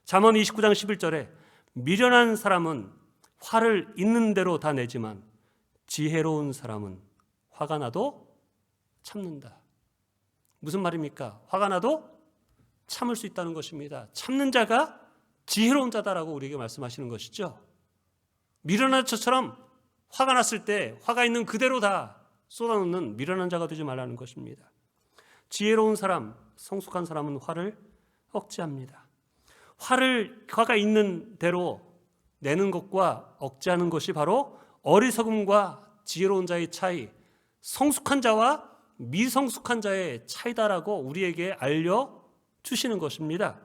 잠언 29장 11절에 미련한 사람은 화를 있는 대로 다 내지만 지혜로운 사람은 화가 나도 참는다. 무슨 말입니까? 화가 나도 참을 수 있다는 것입니다. 참는 자가 지혜로운 자다라고 우리에게 말씀하시는 것이죠. 미련한 자처럼 화가 났을 때 화가 있는 그대로 다 쏟아놓는 미련한 자가 되지 말라는 것입니다. 지혜로운 사람, 성숙한 사람은 화를 억제합니다. 화가 있는 대로 내는 것과 억제하는 것이 바로 어리석음과 지혜로운 자의 차이, 성숙한 자와 미성숙한 자의 차이다라고 우리에게 알려주시는 것입니다.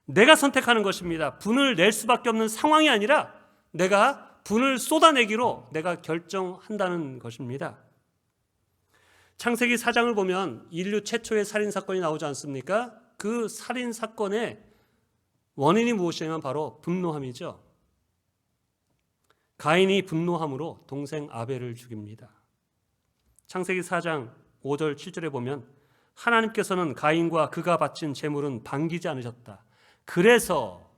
내가 선택하는 것입니다. 분을 낼 수밖에 없는 상황이 아니라 내가 분을 쏟아내기로 내가 결정한다는 것입니다. 창세기 4장을 보면 인류 최초의 살인사건이 나오지 않습니까? 그 살인사건의 원인이 무엇이냐면 바로 분노함이죠. 가인이 분노함으로 동생 아벨을 죽입니다. 창세기 4장 5절 7절에 보면 하나님께서는 가인과 그가 바친 제물은 반기지 않으셨다. 그래서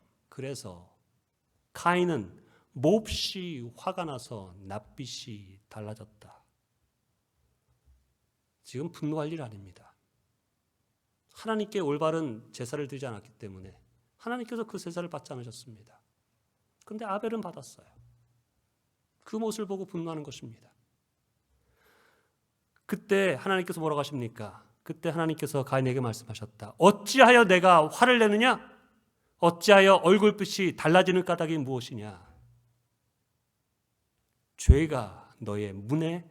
가인은 몹시 화가 나서 낯빛이 달라졌다. 지금 분노할 일 아닙니다. 하나님께 올바른 제사를 드리지 않았기 때문에 하나님께서 그 제사를 받지 않으셨습니다. 그런데 아벨은 받았어요. 그 모습을 보고 분노하는 것입니다. 그때 하나님께서 뭐라고 하십니까? 그때 하나님께서 가인에게 말씀하셨다. 어찌하여 내가 화를 내느냐? 어찌하여 얼굴빛이 달라지는 까닭이 무엇이냐? 죄가 너의 문에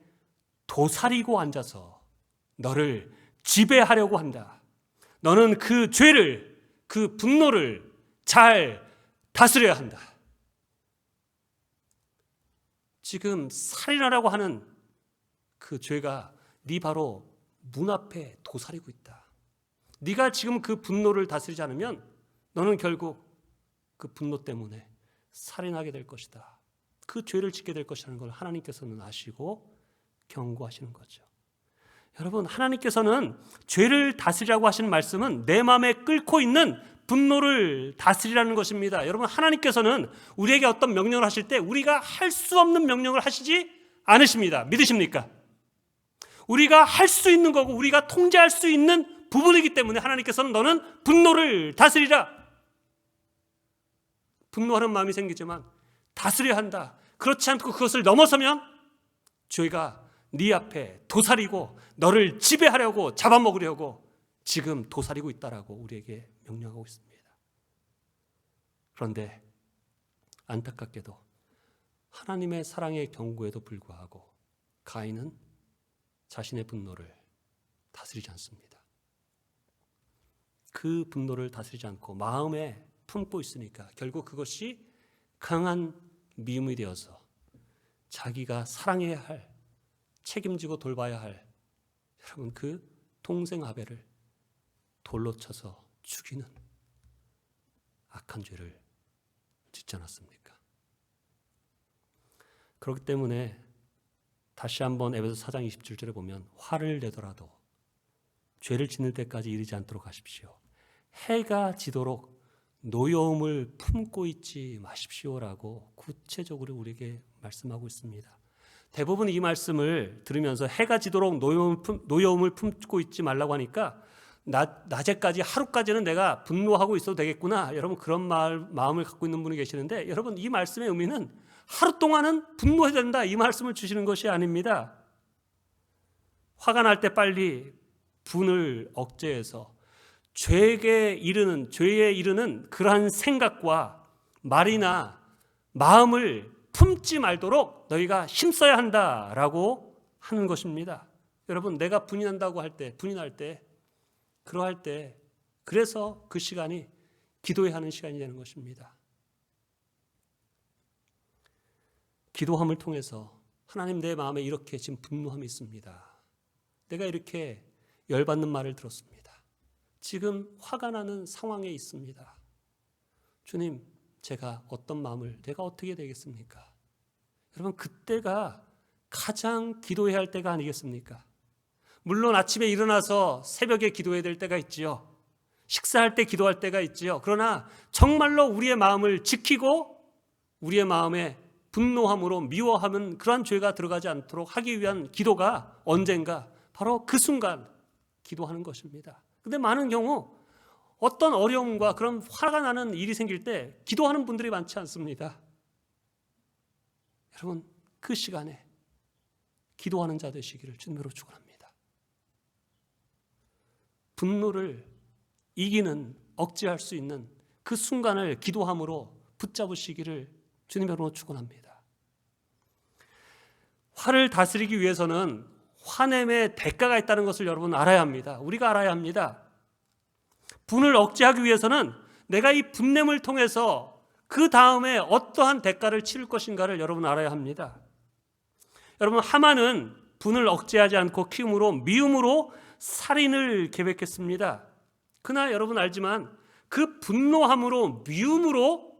도사리고 앉아서 너를 지배하려고 한다. 너는 그 죄를, 그 분노를 잘 다스려야 한다. 지금 살인하라고 하는 그 죄가 네 바로 문 앞에 도사리고 있다. 네가 지금 그 분노를 다스리지 않으면 너는 결국 그 분노 때문에 살인하게 될 것이다. 그 죄를 짓게 될 것이라는 걸 하나님께서는 아시고 경고하시는 거죠. 여러분, 하나님께서는 죄를 다스리라고 하시는 말씀은 내 마음에 끓고 있는 분노를 다스리라는 것입니다. 여러분, 하나님께서는 우리에게 어떤 명령을 하실 때 우리가 할 수 없는 명령을 하시지 않으십니다. 믿으십니까? 우리가 할 수 있는 거고 우리가 통제할 수 있는 부분이기 때문에 하나님께서는 너는 분노를 다스리라. 분노하는 마음이 생기지만 다스려야 한다. 그렇지 않고 그것을 넘어서면 죄가 네 앞에 도사리고 너를 지배하려고 잡아먹으려고 지금 도사리고 있다라고 우리에게 명령하고 있습니다. 그런데 안타깝게도 하나님의 사랑의 경고에도 불구하고 가인은 자신의 분노를 다스리지 않습니다. 그 분노를 다스리지 않고 마음에 품고 있으니까 결국 그것이 강한 미움이 되어서 자기가 사랑해야 할, 책임지고 돌봐야 할 여러분 그 동생 아벨을 돌로 쳐서 죽이는 악한 죄를 짓지 않았습니까? 그렇기 때문에 다시 한번 에베소 4장 27절에 보면 화를 내더라도 죄를 짓는 때까지 이르지 않도록 하십시오. 해가 지도록 노여움을 품고 있지 마십시오라고 구체적으로 우리에게 말씀하고 있습니다. 대부분 이 말씀을 들으면서 해가 지도록 노여움을 품고 있지 말라고 하니까 낮에까지 하루까지는 내가 분노하고 있어도 되겠구나. 여러분 그런 마음을 갖고 있는 분이 계시는데 여러분 이 말씀의 의미는 하루 동안은 분노해야 된다. 이 말씀을 주시는 것이 아닙니다. 화가 날 때 빨리 분을 억제해서 죄에 이르는 그러한 생각과 말이나 마음을 품지 말도록 너희가 힘써야 한다라고 하는 것입니다. 여러분 내가 분이 날 때 그러할 때 그래서 그 시간이 기도해야 하는 시간이 되는 것입니다. 기도함을 통해서 하나님 내 마음에 이렇게 지금 분노함이 있습니다. 내가 이렇게 열받는 말을 들었습니다. 지금 화가 나는 상황에 있습니다. 주님, 제가 어떤 마음을 내가 어떻게 되겠습니까? 여러분 그때가 가장 기도해야 할 때가 아니겠습니까? 물론 아침에 일어나서 새벽에 기도해야 될 때가 있지요. 식사할 때 기도할 때가 있지요. 그러나 정말로 우리의 마음을 지키고 우리의 마음에 분노함으로 미워하면 그러한 죄가 들어가지 않도록 하기 위한 기도가 언젠가 바로 그 순간 기도하는 것입니다. 근데 많은 경우 어떤 어려움과 그런 화가 나는 일이 생길 때 기도하는 분들이 많지 않습니다. 여러분 그 시간에 기도하는 자 되시기를 주님으로 축원합니다. 분노를 이기는 억제할 수 있는 그 순간을 기도함으로 붙잡으시기를 주님으로 축원합니다. 화를 다스리기 위해서는 화냄의 대가가 있다는 것을 여러분 알아야 합니다. 우리가 알아야 합니다. 분을 억제하기 위해서는 내가 이 분냄을 통해서 그 다음에 어떠한 대가를 치를 것인가를 여러분 알아야 합니다. 여러분 하만은 분을 억제하지 않고 키움으로 미움으로 살인을 계획했습니다. 그러나 여러분 알지만 그 분노함으로 미움으로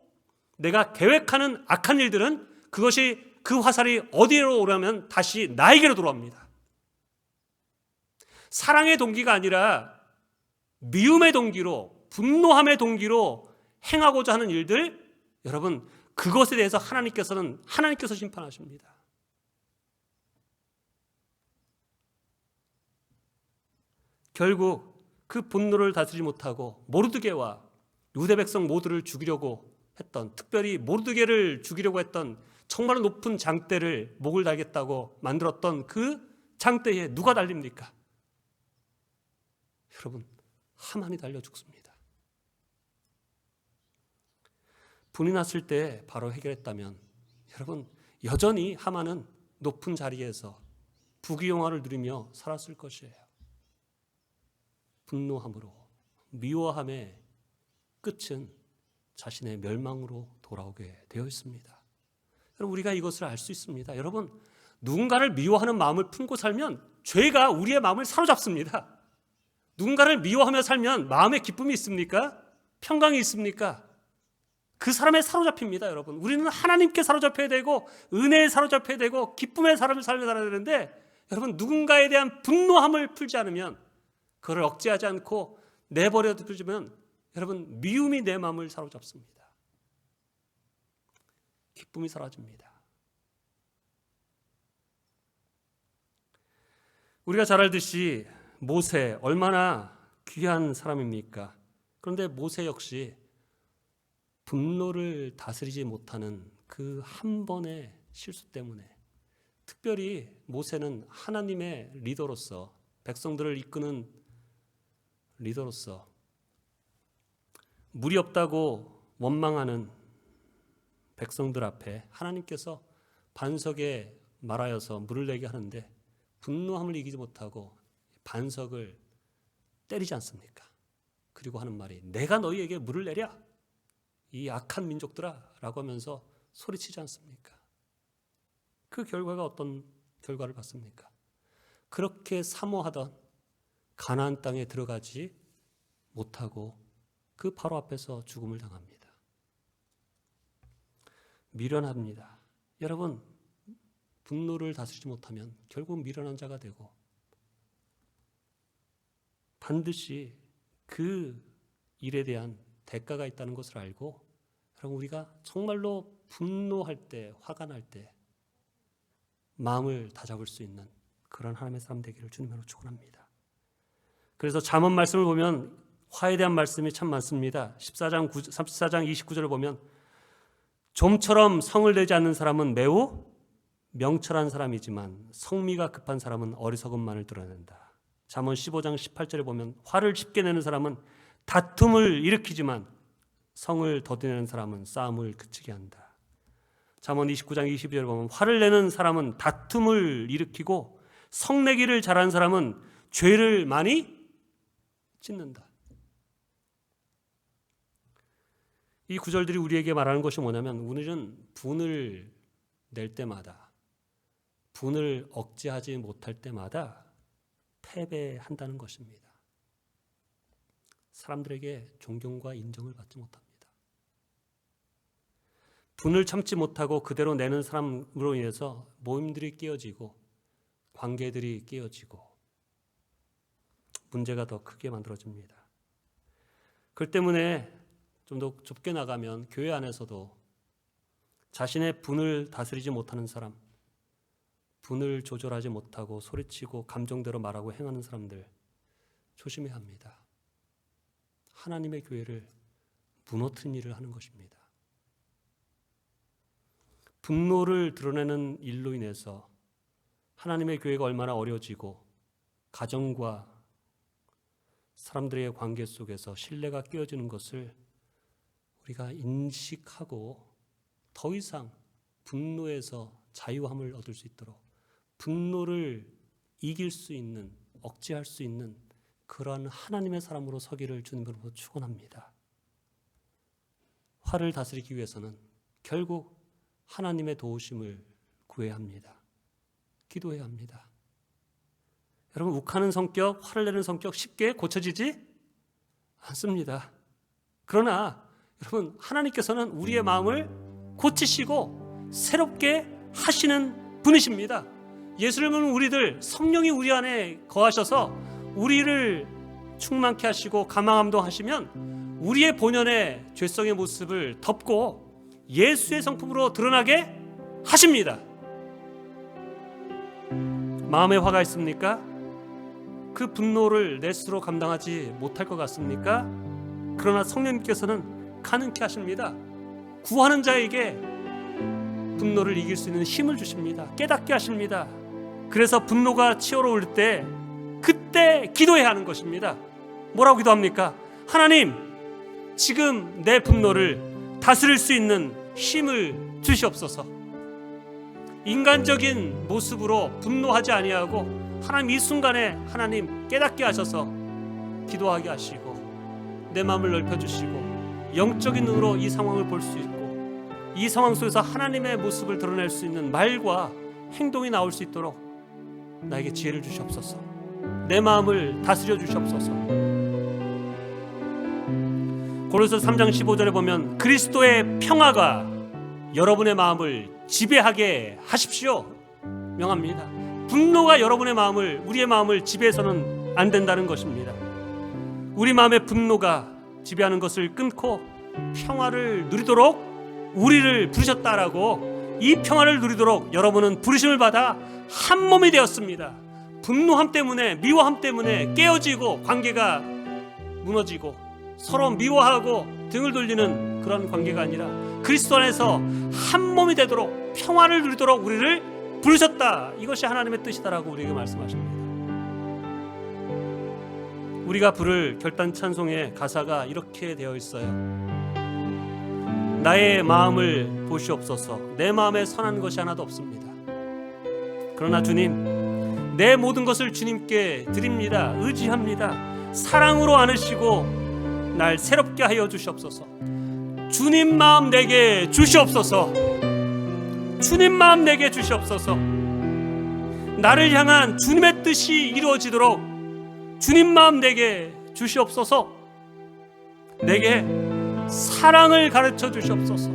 내가 계획하는 악한 일들은 그것이 그 화살이 어디로 오려면 다시 나에게로 돌아옵니다. 사랑의 동기가 아니라 미움의 동기로 분노함의 동기로 행하고자 하는 일들 여러분 그것에 대해서 하나님께서 심판하십니다. 결국 그 분노를 다스리지 못하고 모르드게와 유대 백성 모두를 죽이려고 했던, 특별히 모르드게를 죽이려고 했던 정말 높은 장대를 목을 달겠다고 만들었던 그 장대에 누가 달립니까? 여러분, 하만이 달려 죽습니다. 분이 났을 때 바로 해결했다면 여러분, 여전히 하만은 높은 자리에서 부귀영화를 누리며 살았을 것이에요. 분노함으로, 미워함의 끝은 자신의 멸망으로 돌아오게 되어 있습니다. 여러분, 우리가 이것을 알 수 있습니다. 여러분, 누군가를 미워하는 마음을 품고 살면 죄가 우리의 마음을 사로잡습니다. 누군가를 미워하며 살면 마음에 기쁨이 있습니까? 평강이 있습니까? 그 사람에 사로잡힙니다. 여러분, 우리는 하나님께 사로잡혀야 되고 은혜에 사로잡혀야 되고 기쁨의 삶을 살아야 되는데, 여러분, 누군가에 대한 분노함을 풀지 않으면, 그걸 억제하지 않고 내버려 두면 여러분, 미움이 내 마음을 사로잡습니다. 기쁨이 사라집니다. 우리가 잘 알듯이 모세, 얼마나 귀한 사람입니까? 그런데 모세 역시 분노를 다스리지 못하는 그 한 번의 실수 때문에, 특별히 모세는 하나님의 리더로서, 백성들을 이끄는 리더로서 물이 없다고 원망하는 백성들 앞에 하나님께서 반석에 말하여서 물을 내게 하는데 분노함을 이기지 못하고 반석을 때리지 않습니까? 그리고 하는 말이, 내가 너희에게 물을 내랴, 이 악한 민족들아 라고 하면서 소리치지 않습니까? 그 결과가 어떤 결과를 받습니까? 그렇게 사모하던 가나안 땅에 들어가지 못하고 그 바로 앞에서 죽음을 당합니다. 미련합니다. 여러분, 분노를 다스리지 못하면 결국 미련한 자가 되고 반드시 그 일에 대한 대가가 있다는 것을 알고, 여러분, 우리가 정말로 분노할 때, 화가 날 때 마음을 다잡을 수 있는 그런 하나님의 사람 되기를 주님으로 축원합니다. 그래서 잠언 말씀을 보면 화에 대한 말씀이 참 많습니다. 34장 29절을 보면, 좀처럼 성을 내지 않는 사람은 매우 명철한 사람이지만 성미가 급한 사람은 어리석음만을 드러낸다. 잠언 15장 18절에 보면, 화를 쉽게 내는 사람은 다툼을 일으키지만 성을 더디내는 사람은 싸움을 그치게 한다. 잠언 29장 22절에 보면, 화를 내는 사람은 다툼을 일으키고 성내기를 잘하는 사람은 죄를 많이 짓는다. 이 구절들이 우리에게 말하는 것이 뭐냐면, 우리는 분을 낼 때마다, 분을 억제하지 못할 때마다 패배한다는 것입니다. 사람들에게 존경과 인정을 받지 못합니다. 분을 참지 못하고 그대로 내는 사람으로 인해서 모임들이 깨어지고 관계들이 깨어지고 문제가 더 크게 만들어집니다. 그 때문에 좀 더 좁게 나가면 교회 안에서도 자신의 분을 다스리지 못하는 사람, 분을 조절하지 못하고 소리치고 감정대로 말하고 행하는 사람들 조심해야 합니다. 하나님의 교회를 무너뜨린 일을 하는 것입니다. 분노를 드러내는 일로 인해서 하나님의 교회가 얼마나 어려워지고 가정과 사람들의 관계 속에서 신뢰가 깨어지는 것을 우리가 인식하고 더 이상 분노에서 자유함을 얻을 수 있도록, 분노를 이길 수 있는, 억제할 수 있는 그러한 하나님의 사람으로 서기를 주님으로부터 축원합니다. 화를 다스리기 위해서는 결국 하나님의 도우심을 구해야 합니다. 기도해야 합니다. 여러분, 욱하는 성격, 화를 내는 성격 쉽게 고쳐지지 않습니다. 그러나 여러분, 하나님께서는 우리의 마음을 고치시고 새롭게 하시는 분이십니다. 예수를 믿는 우리들, 성령이 우리 안에 거하셔서 우리를 충만케 하시고 가망함도 하시면 우리의 본연의 죄성의 모습을 덮고 예수의 성품으로 드러나게 하십니다. 마음에 화가 있습니까? 그 분노를 내 스스로 감당하지 못할 것 같습니까? 그러나 성령님께서는 가능케 하십니다. 구하는 자에게 분노를 이길 수 있는 힘을 주십니다. 깨닫게 하십니다. 그래서 분노가 치열어올 때 그때 기도해야 하는 것입니다. 뭐라고 기도합니까? 하나님, 지금 내 분노를 다스릴 수 있는 힘을 주시옵소서. 인간적인 모습으로 분노하지 아니하고 하나님, 이 순간에 하나님 깨닫게 하셔서 기도하게 하시고 내 마음을 넓혀주시고 영적인 눈으로 이 상황을 볼 수 있고 이 상황 속에서 하나님의 모습을 드러낼 수 있는 말과 행동이 나올 수 있도록 나에게 지혜를 주시옵소서. 내 마음을 다스려 주시옵소서. 고린도서 3장 15절에 보면 그리스도의 평화가 여러분의 마음을 지배하게 하십시오 명합니다. 분노가 여러분의 마음을, 우리의 마음을 지배해서는 안 된다는 것입니다. 우리 마음의 분노가 지배하는 것을 끊고 평화를 누리도록 우리를 부르셨다라고, 이 평화를 누리도록 여러분은 부르심을 받아 한 몸이 되었습니다. 분노함 때문에, 미워함 때문에 깨어지고 관계가 무너지고 서로 미워하고 등을 돌리는 그런 관계가 아니라 그리스도 안에서 한 몸이 되도록 평화를 누리도록 우리를 부르셨다. 이것이 하나님의 뜻이다라고 우리에게 말씀하십니다. 우리가 부를 결단 찬송의 가사가 이렇게 되어 있어요. 나의 마음을 보시옵소서. 내 마음에 선한 것이 하나도 없습니다. 그러나 주님, 내 모든 것을 주님께 드립니다. 의지합니다. 사랑으로 안으시고 날 새롭게 하여 주시옵소서. 주님 마음 내게 주시옵소서. 주님 마음 내게 주시옵소서. 나를 향한 주님의 뜻이 이루어지도록 주님 마음 내게 주시옵소서. 내게 사랑을 가르쳐 주시옵소서.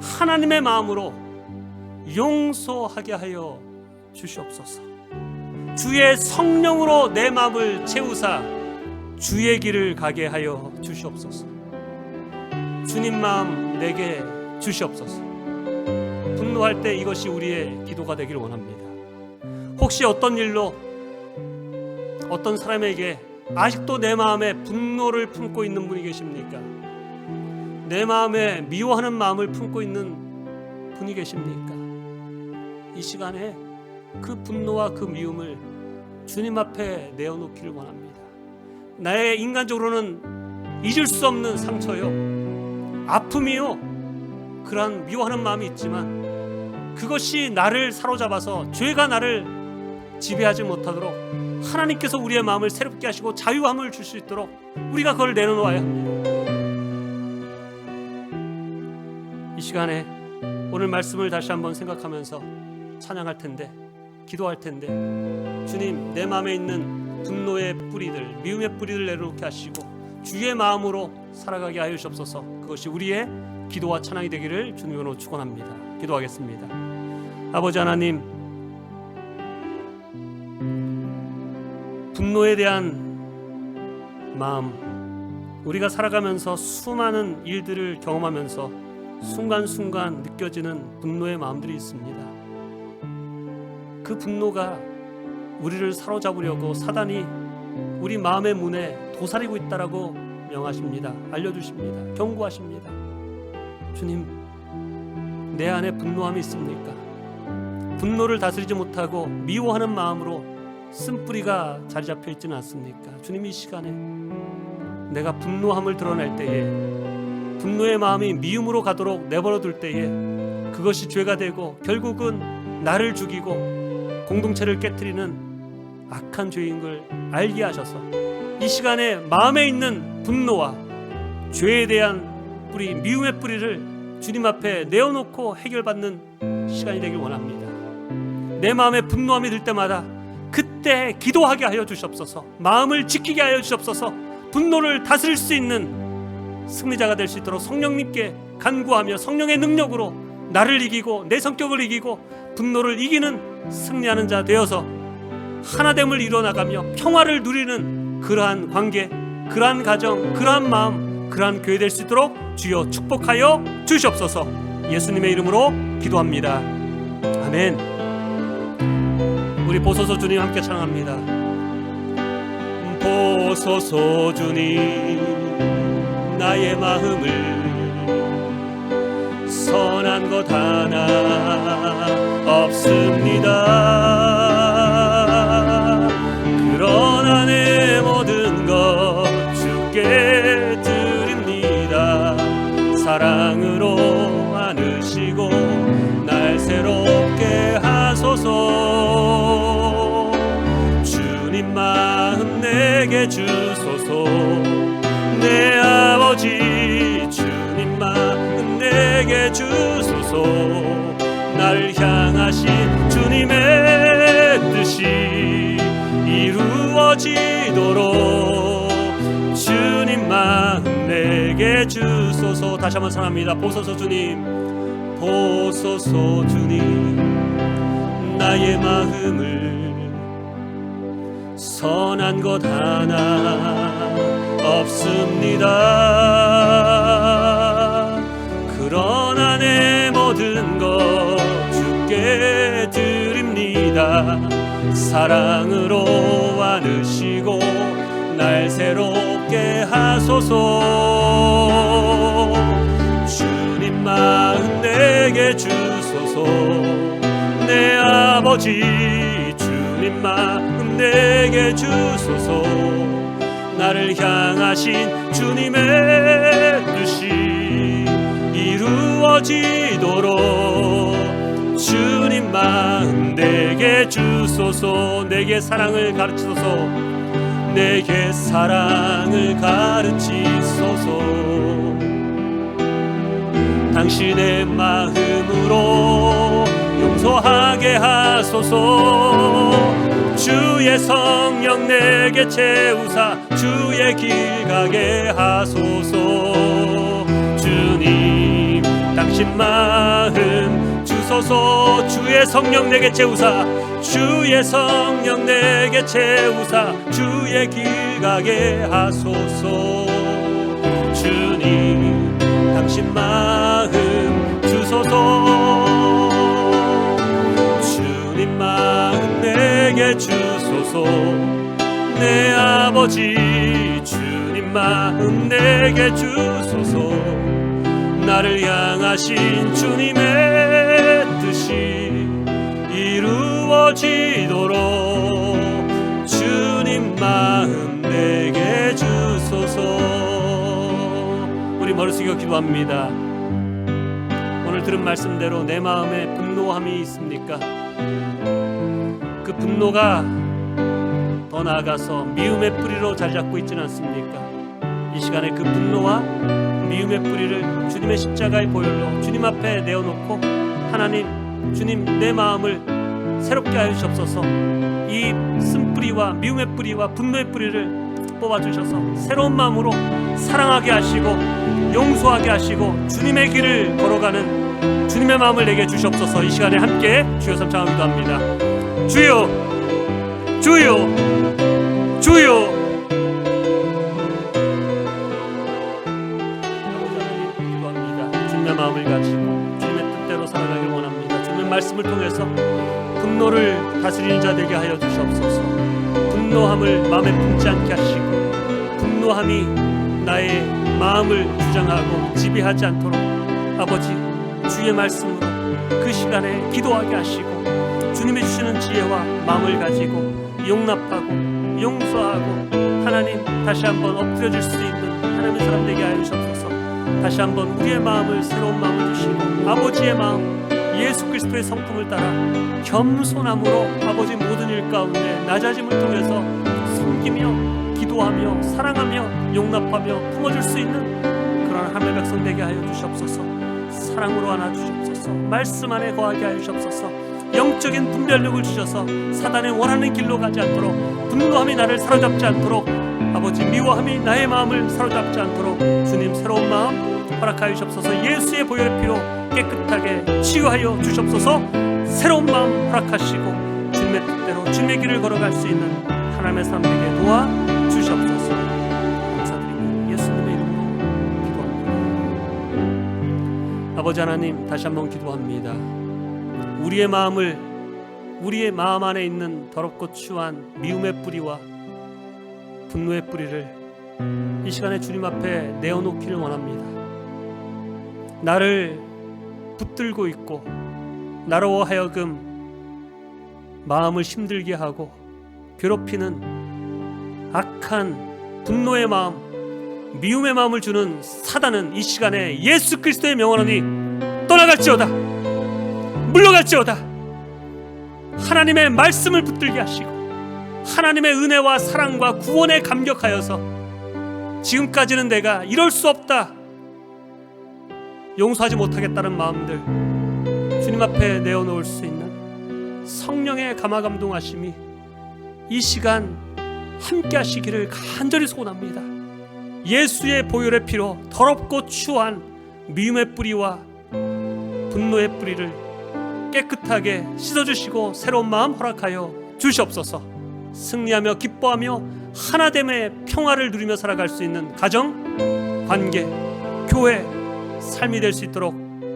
하나님의 마음으로 용서하게 하여 주시옵소서. 주의 성령으로 내 마음을 채우사 주의 길을 가게 하여 주시옵소서. 주님 마음 내게 주시옵소서. 분노할 때 이것이 우리의 기도가 되기를 원합니다. 혹시 어떤 일로 어떤 사람에게 아직도 내 마음에 분노를 품고 있는 분이 계십니까? 내 마음에 미워하는 마음을 품고 있는 분이 계십니까? 이 시간에 그 분노와 그 미움을 주님 앞에 내어놓기를 원합니다. 나의 인간적으로는 잊을 수 없는 상처요, 아픔이요, 그러한 미워하는 마음이 있지만 그것이 나를 사로잡아서 죄가 나를 지배하지 못하도록 하나님께서 우리의 마음을 새롭게 하시고 자유함을 줄 수 있도록 우리가 그걸 내려놓아야 합니다. 이 시간에 오늘 말씀을 다시 한번 생각하면서 찬양할 텐데, 기도할 텐데, 주님, 내 마음에 있는 분노의 뿌리들, 미움의 뿌리를 내려놓게 하시고 주의 마음으로 살아가게 하여 주옵소서. 그것이 우리의 기도와 찬양이 되기를 주님으로 축원합니다. 기도하겠습니다. 아버지 하나님, 분노에 대한 마음, 우리가 살아가면서 수많은 일들을 경험하면서 순간순간 느껴지는 분노의 마음들이 있습니다. 그 분노가 우리를 사로잡으려고 사단이 우리 마음의 문에 도사리고 있다라고 명하십니다. 알려주십니다. 경고하십니다. 주님, 내 안에 분노함이 있습니까? 분노를 다스리지 못하고 미워하는 마음으로 쓴뿌리가 자리 잡혀 있지는 않습니까? 주님, 이 시간에 내가 분노함을 드러낼 때에, 분노의 마음이 미움으로 가도록 내버려 둘 때에 그것이 죄가 되고 결국은 나를 죽이고 공동체를 깨트리는 악한 죄인 걸 알게 하셔서 이 시간에 마음에 있는 분노와 죄에 대한 뿌리, 미움의 뿌리를 주님 앞에 내어놓고 해결받는 시간이 되길 원합니다. 내 마음에 분노함이 들 때마다 그때 기도하게 하여 주시옵소서. 마음을 지키게 하여 주시옵소서. 분노를 다스릴 수 있는 승리자가 될 수 있도록 성령님께 간구하며 성령의 능력으로 나를 이기고 내 성격을 이기고 분노를 이기는 승리하는 자 되어서 하나됨을 이루어나가며 평화를 누리는 그러한 관계, 그러한 가정, 그러한 마음, 그러한 교회 될 수 있도록 주여 축복하여 주시옵소서. 예수님의 이름으로 기도합니다. 아멘. 우리 보소서 주님 함께 찬양합니다. 보소서 주님 나의 마음을 선한 것 하나 없습니다. 그러나 내 모든 것 주께 드립니다. 사랑으로 안으시고 날 새롭게 하소서. 주님 마음 내게 주소서. 내 아버지 주님 마음 내게 주소서. 날 향하신 주님의 뜻이 이루어지도록 주님 마음 내게 주소서. 다시 한번 사랑합니다. 보소서 주님, 보소서 주님. 나의 마음을 선한 것 하나 없습니다. 그러나 내 모든 것 주께 드립니다. 사랑으로 안으시고 날 새롭게 하소서. 주님 마음 내게 주소서. 내 아버지 주님 마음 내게 주소서. 나를 향하신 주님의 뜻이 이루어지도록 주님 마음 내게 주소서. 내게 사랑을 가르치소서. 내게 사랑을 가르치소서. 당신의 마음으로 용서하게 하소서. 주의 성령 내게 채우사 주의 길 가게 하소서. 주님 당신 마음 주소서. 주의 성령 내게 채우사 주의 성령 내게 채우사 주의 길 가게 하소서. 주님 당신 마음 주소서. 주님 마음 내게 주소서. 내 아버지 주님 마음 내게 주소서. 나를 향하신 주님의 뜻이 이루어지도록 주님 마음 내게 주소서. 우리 머리 숙여 기도합니다. 오늘 들은 말씀대로 내 마음에 분노함이 있습니까? 그 분노가 더 나아가서 미움의 뿌리로 자리 잡고 있지는 않습니까? 이 시간에 그 분노와 미움의 뿌리를 주님의 십자가의 보혈로 주님 앞에 내어놓고 하나님 주님 내 마음을 새롭게 하여 주옵소서. 이 쓴뿌리와 미움의 뿌리와 분노의 뿌리를 뽑아주셔서 새로운 마음으로 사랑하게 하시고 용서하게 하시고 주님의 길을 걸어가는 주님의 마음을 내게 주시옵소서. 이 시간에 함께 주여 삼창하기도 합니다. 주여 주여 주여. 주님의 마음을 가지고 주님의 뜻대로 살아가길 원합니다. 주님의 말씀을 통해서 분노를 다스리는 자 되게 하여 주시옵소서. 분노함을 마음에 품지 않게 하시고 분노함이 나의 마음을 주장하고 지배하지 않도록 아버지 주의 말씀으로 그 시간에 기도하게 하시고 주님이 주시는 지혜와 마음을 가지고 용납하고 용서하고 하나님 다시 한번 엎드려질 수 있는 하나님의 사람 되게 하여 주옵소서. 다시 한번 우리의 마음을 새로운 마음을 주시고 아버지의 마음 예수 그리스도의 성품을 따라 겸손함으로 아버지 모든 일 가운데 낮아짐을 통해서 섬기며 기도하며 사랑하며 용납하며 품어줄 수 있는 그런 하나님의 백성 되게 하여 주시옵소서. 사랑으로 안아주시옵소서. 말씀 안에 거하게 하여 주시옵소서. 영적인 분별력을 주셔서 사단의 원하는 길로 가지 않도록 분노함이 나를 사로잡지 않도록 아버지 미워함이 나의 마음을 사로잡지 않도록 주님 새로운 마음 허락하여 주옵소서. 예수의 보혈의 피로 깨끗하게 치유하여 주옵소서. 새로운 마음 허락하시고 주님의 뜻대로 주님의 길을 걸어갈 수 있는 하나님의 사람에게 도와주시옵소서. 감사드리며 예수님의 이름으로 기도합니다. 아버지 하나님 다시 한번 기도합니다. 우리의 마음을 우리의 마음 안에 있는 더럽고 추한 미움의 뿌리와 분노의 뿌리를 이 시간에 주님 앞에 내어놓기를 원합니다. 나를 붙들고 있고 나로 하여금 마음을 힘들게 하고 괴롭히는 악한 분노의 마음, 미움의 마음을 주는 사단은 이 시간에 예수 그리스도의 명하노니 떠나갈지어다, 물러갈지어다. 하나님의 말씀을 붙들게 하시고 하나님의 은혜와 사랑과 구원에 감격하여서 지금까지는 내가 이럴 수 없다, 용서하지 못하겠다는 마음들 주님 앞에 내어놓을 수 있는 성령의 감화감동하심이 이 시간 함께 하시기를 간절히 소원합니다. 예수의 보혈의 피로 더럽고 추한 미움의 뿌리와 분노의 뿌리를 깨끗하게 씻어주시고 새로운 마음 허락하여 주시옵소서. 승리하며 기뻐하며 하나됨의 평화를 누리며 살아갈 수 있는 가정, 관계, 교회, 삶이 될 수 있도록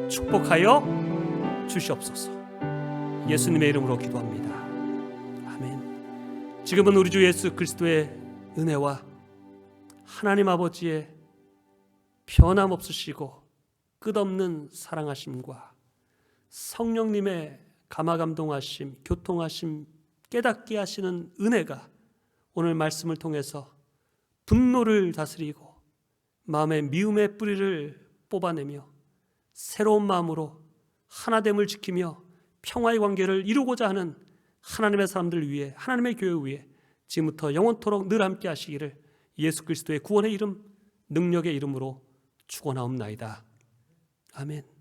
축복하여 주시옵소서. 예수님의 이름으로 기도합니다. 아멘. 지금은 우리 주 예수 그리스도의 은혜와 하나님 아버지의 변함없으시고 끝없는 사랑하심과 성령님의 감화감동하심, 교통하심, 깨닫게 하시는 은혜가 오늘 말씀을 통해서 분노를 다스리고 마음의 미움의 뿌리를 뽑아내며 새로운 마음으로 하나됨을 지키며 평화의 관계를 이루고자 하는 하나님의 사람들 위해, 하나님의 교회 위해 지금부터 영원토록 늘 함께 하시기를 예수 그리스도의 구원의 이름, 능력의 이름으로 축원하옵나이다. 아멘.